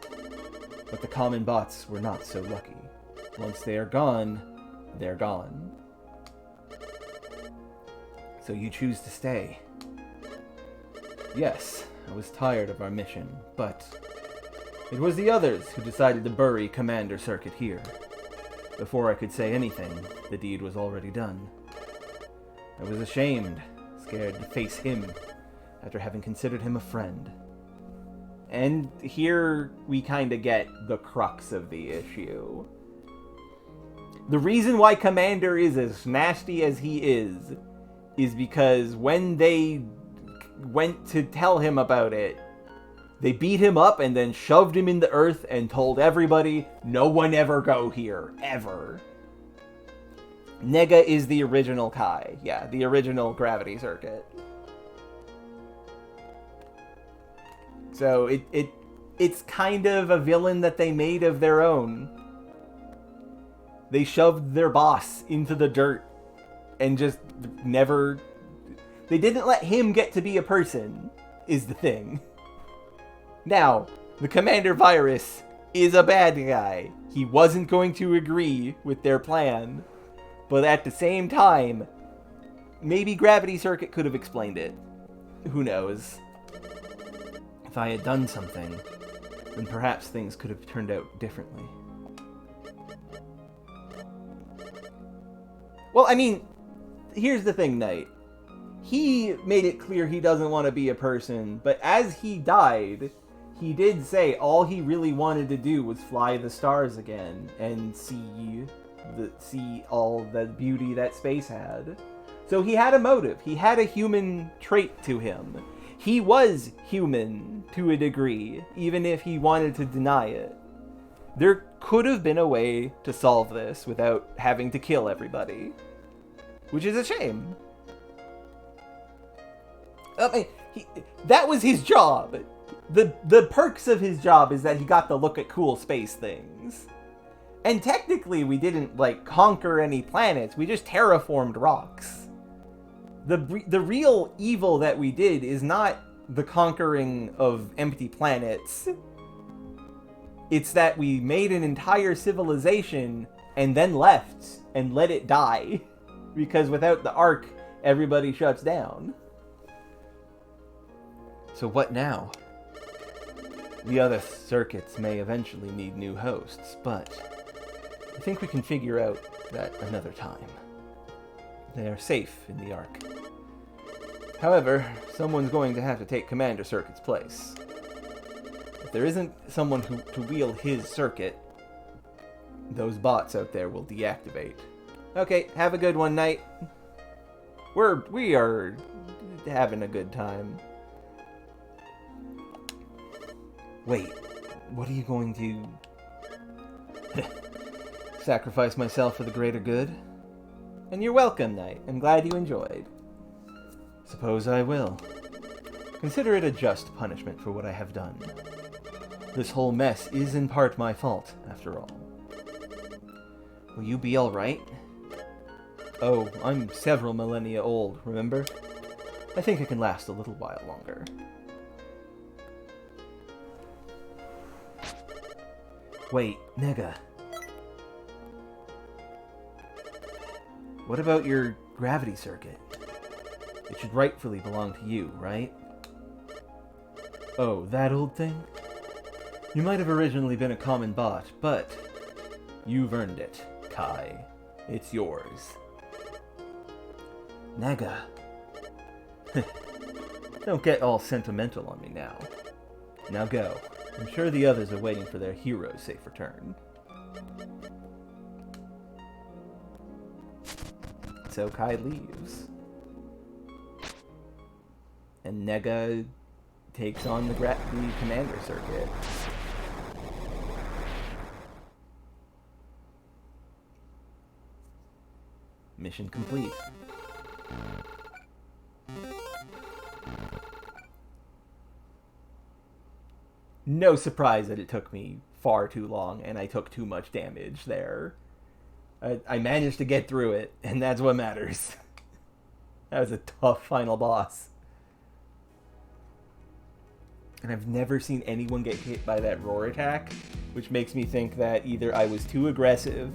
But the common bots were not so lucky. Once they are gone, they're gone. So you choose to stay. Yes, I was tired of our mission, but it was the others who decided to bury Commander Circuit here. Before I could say anything, the deed was already done. I was ashamed, scared to face him, after having considered him a friend. And here we kind of get the crux of the issue. The reason why Commander is as nasty as he is because when they went to tell him about it, they beat him up and then shoved him in the earth and told everybody, no one ever go here, ever. Nega is the original Kai. Yeah, the original Gravity Circuit. So it's kind of a villain that they made of their own. They shoved their boss into the dirt and just never... They didn't let him get to be a person, is the thing. Now, the Commander Virus is a bad guy. He wasn't going to agree with their plan. But at the same time, maybe Gravity Circuit could have explained it. Who knows? If I had done something, then perhaps things could have turned out differently. Well, I mean, here's the thing, Knight. he made it clear he doesn't want to be a person, but as he died, he did say all he really wanted to do was fly the stars again and see all the beauty that space had. So he had a motive. He had a human trait to him. He was human to a degree, even if he wanted to deny it. There could have been a way to solve this without having to kill everybody, which is a shame. I mean, that was his job. The perks of his job is that he got to look at cool space things. And technically, we didn't, like, conquer any planets. We just terraformed rocks. The real evil that we did is not the conquering of empty planets. It's that we made an entire civilization and then left and let it die. Because without the Ark, everybody shuts down. So what now? The other circuits may eventually need new hosts, but I think we can figure out that another time. They are safe in the Ark. However, someone's going to have to take Commander Circuit's place. If there isn't someone to wield his circuit, those bots out there will deactivate. Okay, have a good one, Knight. We are having a good time. Wait, what are you going to... Sacrifice myself for the greater good? And you're welcome, Knight. I'm glad you enjoyed. Suppose I will. Consider it a just punishment for what I have done. This whole mess is in part my fault, after all. Will you be alright? Oh, I'm several millennia old, remember? I think I can last a little while longer. Wait, Nega. What about your gravity circuit? It should rightfully belong to you, right? Oh, that old thing? You might have originally been a common bot, but you've earned it, Kai. It's yours. Nega. Don't get all sentimental on me now. Now go. I'm sure the others are waiting for their hero's safe return. So Kai leaves. And Nega takes on the commander circuit. Mission complete. No surprise that it took me far too long and I took too much damage there. I managed to get through it, and that's what matters. That was a tough final boss. And I've never seen anyone get hit by that roar attack, which makes me think that either I was too aggressive,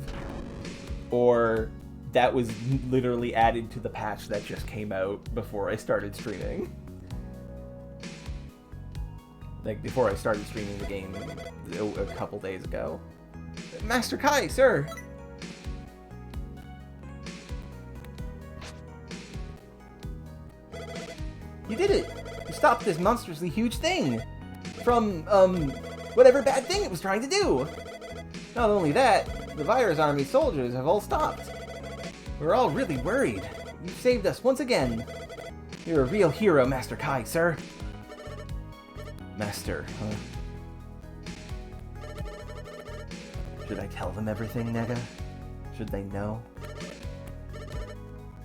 or that was literally added to the patch that just came out before I started streaming. Like, before I started streaming the game a couple days ago. Master Kai, sir! You did it! You stopped this monstrously huge thing! From, whatever bad thing it was trying to do! Not only that, the Virus Army soldiers have all stopped. We're all really worried. You saved us once again. You're a real hero, Master Kai, sir. Master, huh? Should I tell them everything, Nega? Should they know?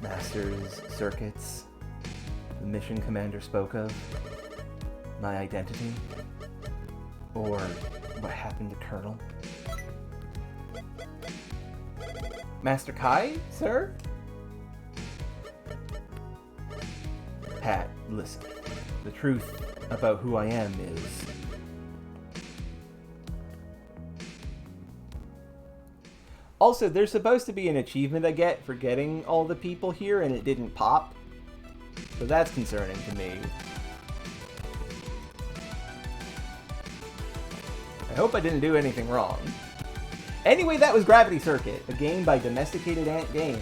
Master's circuits, the mission commander spoke of, my identity, or what happened to Colonel? Master Kai, sir? Pat, listen. The truth about who I am is... Also, there's supposed to be an achievement I get for getting all the people here, and it didn't pop. So that's concerning to me. I hope I didn't do anything wrong. Anyway, that was Gravity Circuit, a game by Domesticated Ant Games.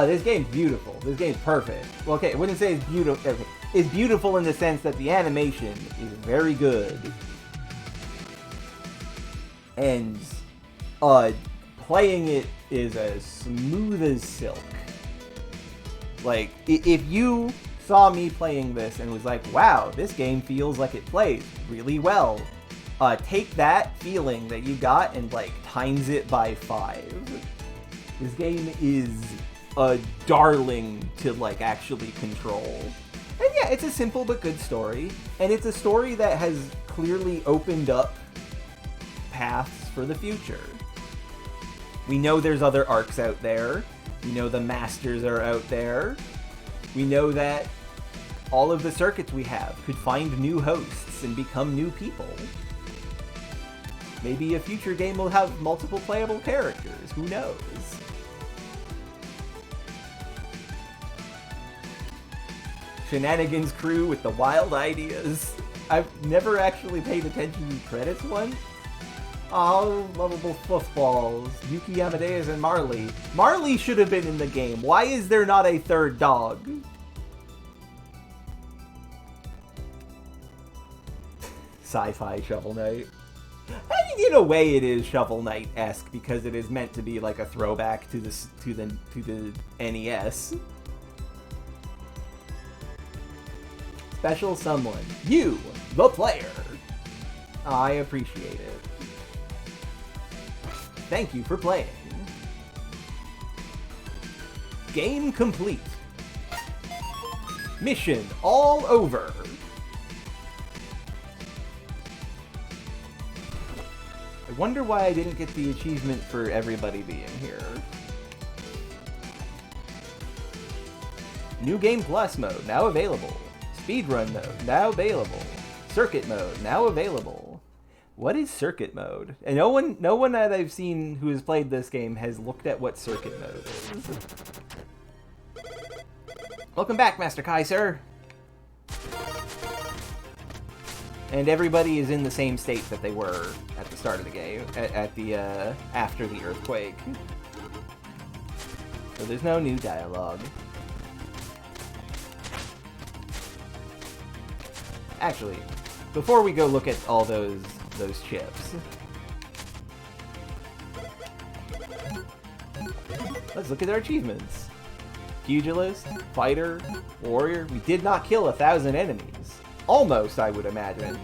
This game's beautiful. This game's perfect. Well, okay, I wouldn't say it's beautiful. Okay. It's beautiful in the sense that the animation is very good. And playing it is as smooth as silk. Like, if you saw me playing this and was like, wow, this game feels like it plays really well, take that feeling that you got and, like, times it by 5. This game is a darling to, like, actually control. And yeah, it's a simple but good story, and it's a story that has clearly opened up paths for the future. We know there's other arcs out there. We know the masters are out there. We know that all of the circuits we have could find new hosts and become new people. Maybe a future game will have multiple playable characters. Who knows? Shenanigans crew with the wild ideas. I've never actually paid attention to credits once. Oh, lovable footballs. Yuki Amadeus and Marley. Marley should have been in the game. Why is there not a third dog? Sci-fi Shovel Knight. I mean, in a way, it is Shovel Knight-esque because it is meant to be like a throwback to the NES. Special someone. You, the player. I appreciate it. Thank you for playing. Game complete. Mission all over. I wonder why I didn't get the achievement for everybody being here. New Game Plus mode, now available. Speedrun mode, now available. Circuit mode, now available. What is circuit mode? And no one that I've seen who has played this game has looked at what circuit mode is. Welcome back, Master Kai, sir. And everybody is in the same state that they were at the start of the game, at the after the earthquake. So there's no new dialogue. Actually, before we go look at all those chips, let's look at our achievements. Pugilist, Fighter, Warrior. We did not kill 1,000 enemies. Almost, I would imagine.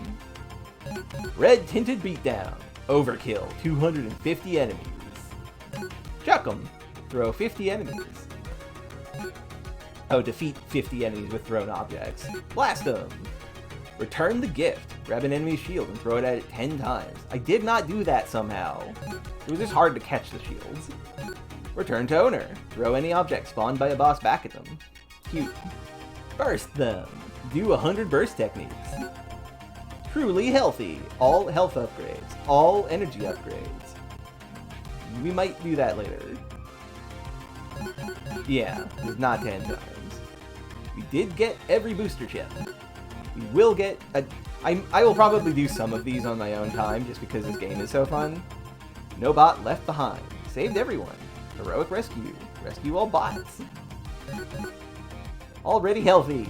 Red Tinted Beatdown. Overkill. 250 enemies. Chuck 'em. Throw 50 enemies. Oh, defeat 50 enemies with thrown objects. Blast 'em. Return the gift. Grab an enemy's shield and throw it at it 10 times. I did not do that somehow. It was just hard to catch the shields. Return to owner. Throw any object spawned by a boss back at them. Cute. Burst them. Do 100 burst techniques. Truly healthy. All health upgrades. All energy upgrades. We might do that later. Yeah, it's not 10 times. We did get every booster chip. We will get I will probably do some of these on my own time just because this game is so fun. No bot left behind. Saved everyone. Heroic rescue. Rescue all bots. Already healthy.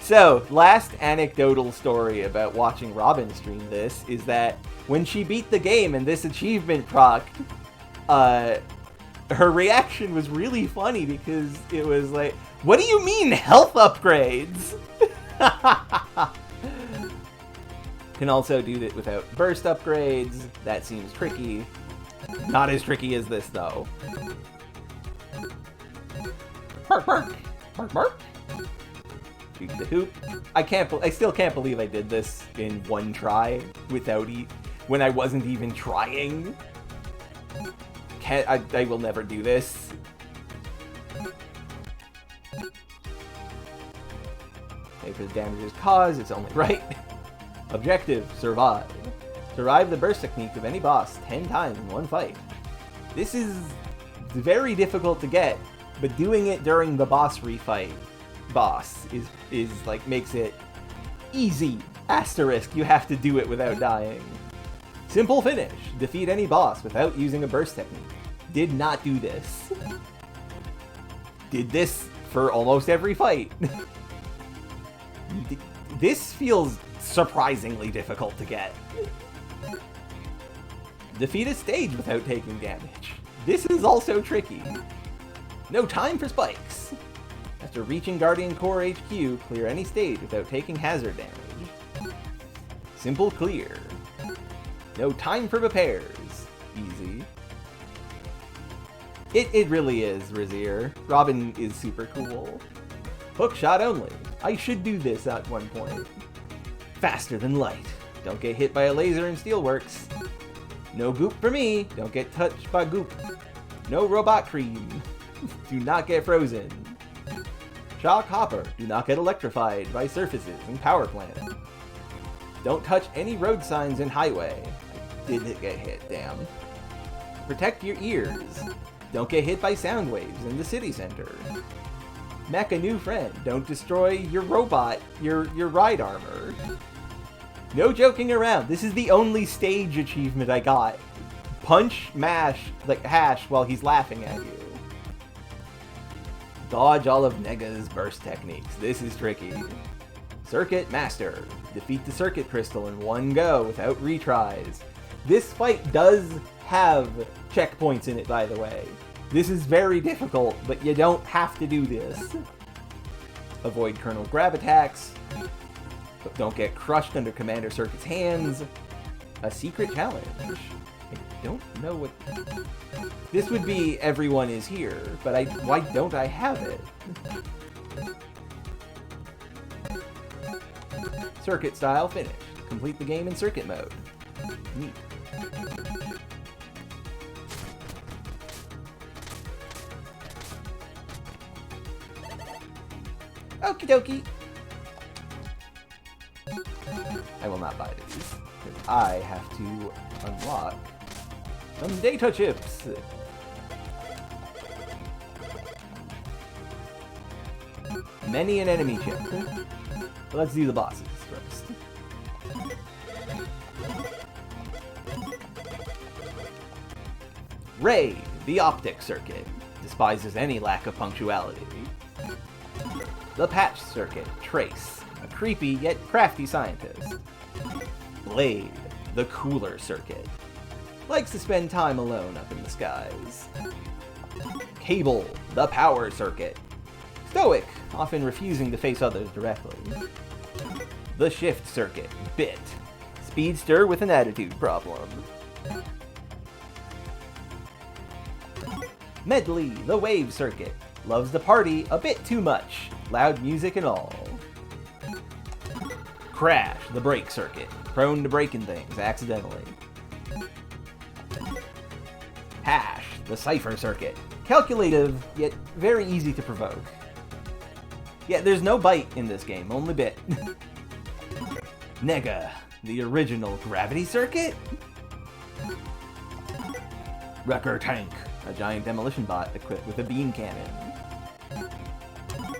So, last anecdotal story about watching Robin stream this is that when she beat the game and this achievement procced, her reaction was really funny because it was like, what do you mean health upgrades? Can also do that without burst upgrades. That seems tricky. Not as tricky as this though. Bark, bark. Bark, bark. Shoot the hoop. I still can't believe I did this in one try without when I wasn't even trying. I will never do this. Pay for the damages caused, it's only right. Objective, survive. Survive the burst technique of any boss 10 times in one fight. This is very difficult to get, but doing it during the boss refight is like makes it easy. Asterisk, you have to do it without dying. Simple finish. Defeat any boss without using a burst technique. Did not do this. Did this for almost every fight. This feels surprisingly difficult to get. Defeat a stage without taking damage. This is also tricky. No time for spikes. After reaching Guardian Core HQ, clear any stage without taking hazard damage. Simple clear. No time for repairs. Easy. It really is, Razier. Robin is super cool. Hook shot only. I should do this at one point. Faster than light. Don't get hit by a laser in Steelworks. No goop for me. Don't get touched by goop. No robot cream. Do not get frozen. Shock hopper. Do not get electrified by surfaces and power plant. Don't touch any road signs in highway. I did get hit, damn. Protect your ears. Don't get hit by sound waves in the city center. Mech a new friend. Don't destroy your robot, your ride armor. No joking around. This is the only stage achievement I got. Punch, mash, like hash while he's laughing at you. Dodge all of Nega's burst techniques. This is tricky. Circuit Master. Defeat the Circuit Crystal in one go without retries. This fight does have checkpoints in it, by the way. This is very difficult, but you don't have to do this. Avoid Colonel grab attacks. But don't get crushed under Commander Circuit's hands. A secret challenge. I don't know what... This would be Everyone is Here, but why don't I have it? Circuit style finished. Complete the game in circuit mode. Neat. Okie dokie. I will not buy these, because I have to unlock some data chips. Many an enemy chip. But let's do the bosses first. Ray, the optic circuit, despises any lack of punctuality. The patch circuit, Trace, a creepy yet crafty scientist. Blade, the cooler circuit, likes to spend time alone up in the skies. Cable, the power circuit, stoic, often refusing to face others directly. The shift circuit, Bit, speedster with an attitude problem. Medley, the wave circuit, loves to party a bit too much, loud music and all. Crash, the brake circuit, prone to breaking things accidentally. Hash, the cipher circuit, calculative yet very easy to provoke. Yeah, there's no bite in this game, only bit. Nega, the original gravity circuit. Wrecker Tank, a giant demolition bot equipped with a beam cannon.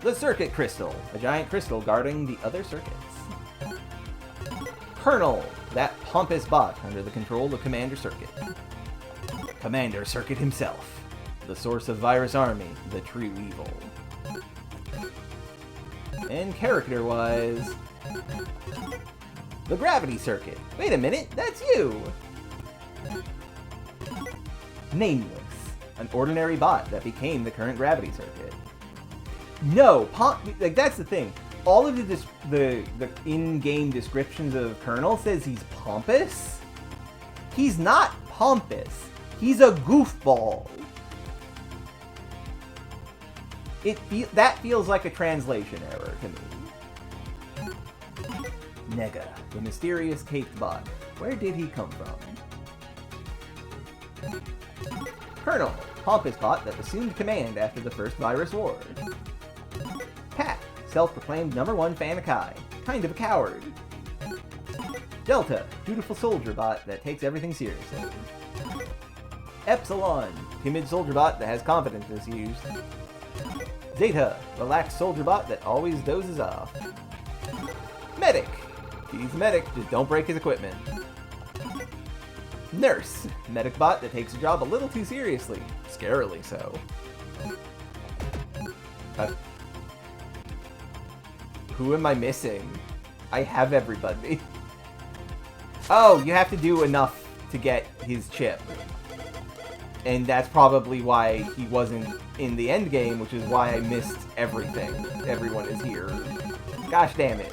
The Circuit Crystal, a giant crystal guarding the other circuits. Colonel, that pompous bot under the control of Commander Circuit. Commander Circuit himself, the source of Virus Army, the true evil. And character-wise, the Gravity Circuit. Wait a minute, that's you! Nameless, an ordinary bot that became the current Gravity Circuit. No, like that's the thing. All of the in-game descriptions of Colonel says he's pompous. He's not pompous. He's a goofball. That feels like a translation error to me. Nega, the mysterious caked bot. Where did he come from? Colonel, pompous bot that assumed command after the first virus war. Pat, self-proclaimed #1 fan of Kai, kind of a coward. Delta, dutiful soldier bot that takes everything seriously. Epsilon, timid soldier bot that has confidence issues. Zeta, relaxed soldier bot that always dozes off. Medic, he's a medic, just don't break his equipment. Nurse, medic bot that takes a job a little too seriously. Scarily so. Who am I missing? I have everybody. Oh, you have to do enough to get his chip. And that's probably why he wasn't in the end game, which is why I missed everything. Everyone is here. Gosh damn it.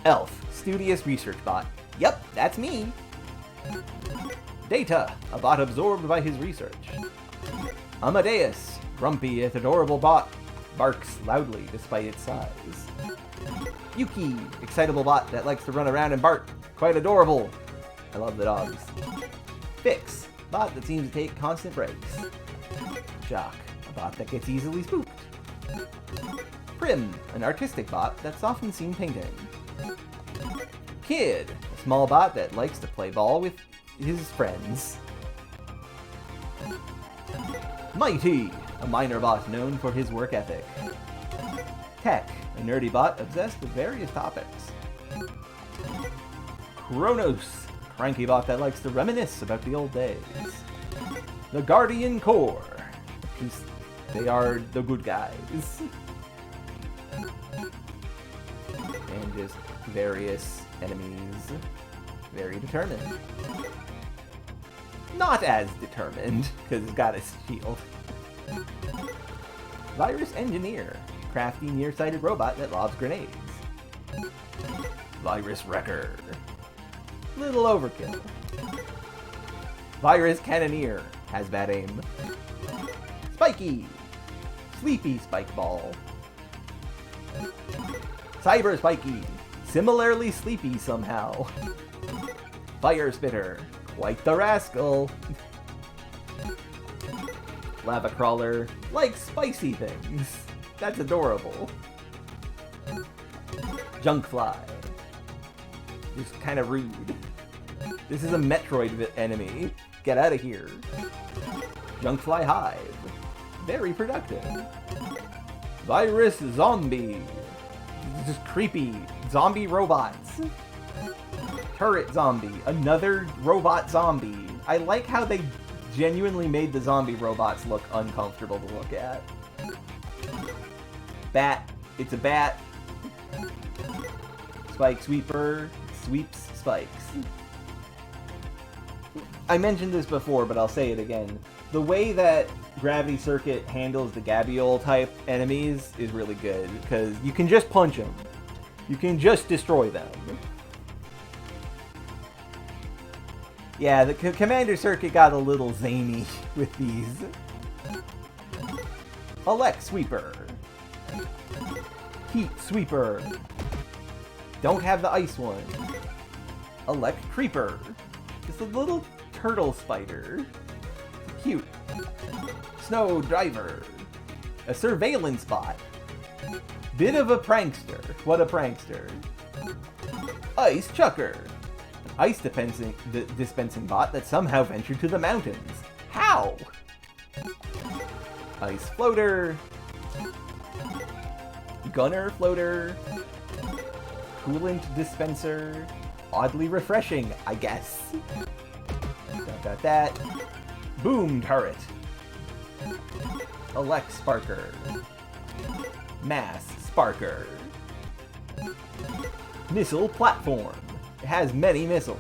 Elf, studious research bot. Yep, that's me. Data, a bot absorbed by his research. Amadeus, grumpy yet adorable bot, barks loudly despite its size. Yuki, excitable bot that likes to run around and bark. Quite adorable. I love the dogs. Fix, bot that seems to take constant breaks. Jock, a bot that gets easily spooked. Prim, an artistic bot that's often seen painting. Kid, a small bot that likes to play ball with his friends. Mighty, a minor bot known for his work ethic. Tech, a nerdy bot obsessed with various topics. Kronos, a cranky bot that likes to reminisce about the old days. The Guardian Corps, they are the good guys. And just various enemies, very determined. Not as determined, because it's got a shield. Virus Engineer, crafty nearsighted robot that lobs grenades. Virus Wrecker, little overkill. Virus Cannoneer, has bad aim. Spiky, sleepy spike ball. Cyber Spiky, similarly sleepy somehow. Fire Spitter, quite the rascal. Lava Crawler, likes spicy things. That's adorable. Junkfly, just kind of rude. This is a Metroid enemy. Get out of here. Junkfly Hive, very productive. Virus Zombie, just creepy zombie robots. Turret Zombie, another robot zombie. I like how they genuinely made the zombie robots look uncomfortable to look at. Bat, it's a bat. Spike Sweeper, sweeps spikes. I mentioned this before, but I'll say it again. The way that Gravity Circuit handles the Gabiole type enemies is really good, because you can just punch them. You can just destroy them. Yeah, the Commander Circuit got a little zany with these. Elect Sweeper. Heat Sweeper. Don't have the ice one. Elect Creeper. It's a little turtle spider. Cute. Snow Driver. A surveillance bot. Bit of a prankster. What a prankster. Ice Chucker. Ice dispensing bot that somehow ventured to the mountains. How? Ice Floater. Gunner Floater. Coolant dispenser. Oddly refreshing, I guess. Got that. Boom Turret. Elect Sparker. Mass Sparker. Missile Platform. It has many missiles.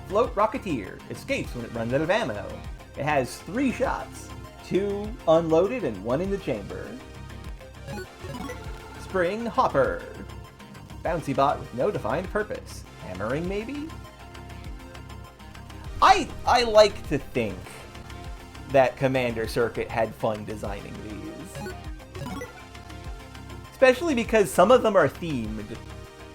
Float Rocketeer. Escapes when it runs out of ammo. It has 3 shots. 2 unloaded and 1 in the chamber. Spring Hopper. Bouncy bot with no defined purpose. Hammering, maybe? I like to think that Commander Circuit had fun designing these. Especially because some of them are themed.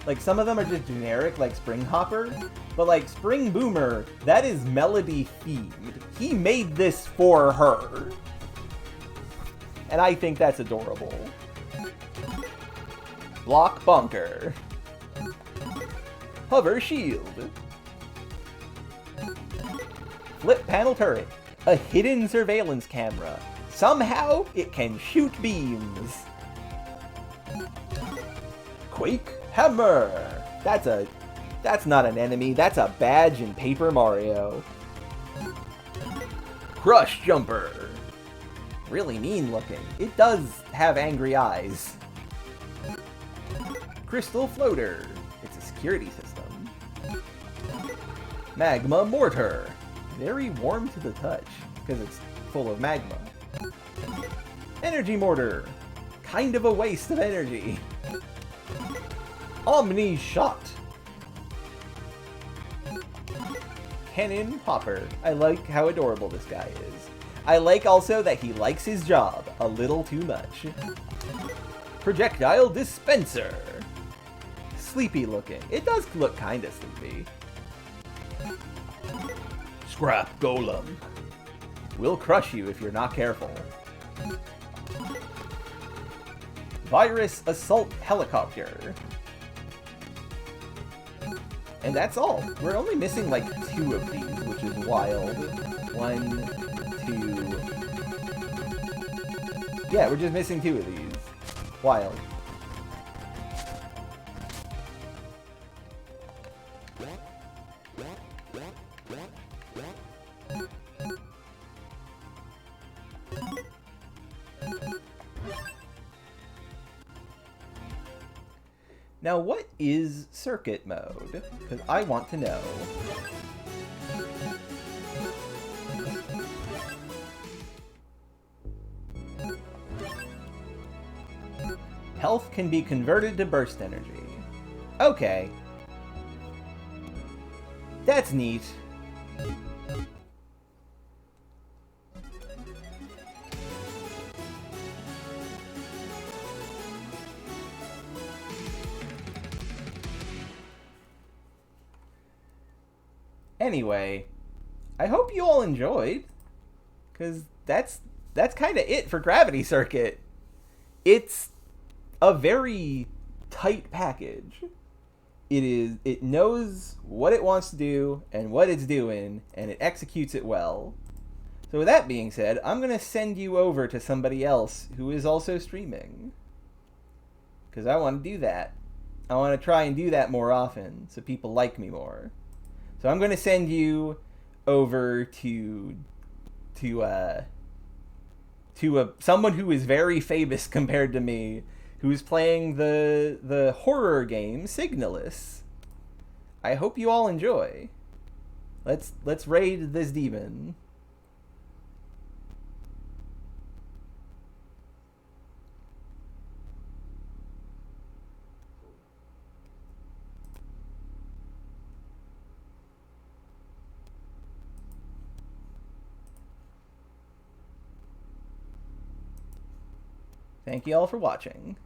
Like, some of them are just generic, like Spring Hopper. But like Spring Boomer, that is melody themed. He made this for her. And I think that's adorable. Block Bunker. Hover Shield. Flip Panel Turret. A hidden surveillance camera. Somehow, it can shoot beams. Quake Hammer. That's not an enemy, that's a badge in Paper Mario. Crush Jumper. Really mean looking. It does have angry eyes. Crystal Floater. It's a security system. Magma Mortar. Very warm to the touch, because it's full of magma. Energy Mortar. Kind of a waste of energy. Omni Shot. Cannon Hopper. I like how adorable this guy is. I like also that he likes his job a little too much. Projectile Dispenser. Sleepy looking. It does look kind of sleepy. Scrap Golem. Will crush you if you're not careful. Virus Assault Helicopter. And that's all. We're only missing like 2 of these, which is wild. 1, 2... Yeah, we're just missing 2 of these. Wild. Now, what is circuit mode? Because I want to know. Health can be converted to burst energy. Okay. That's neat. Anyway, I hope you all enjoyed, because that's kind of it for Gravity Circuit. It's a very tight package. It knows what it wants to do and what it's doing, and it executes it well. So with that being said, I'm going to send you over to somebody else who is also streaming, because I want to do that. I want to try and do that more often so people like me more. So I'm going to send you over to someone who is very famous compared to me, who's playing the horror game Signalis. I hope you all enjoy. Let's raid this demon. Thank you all for watching.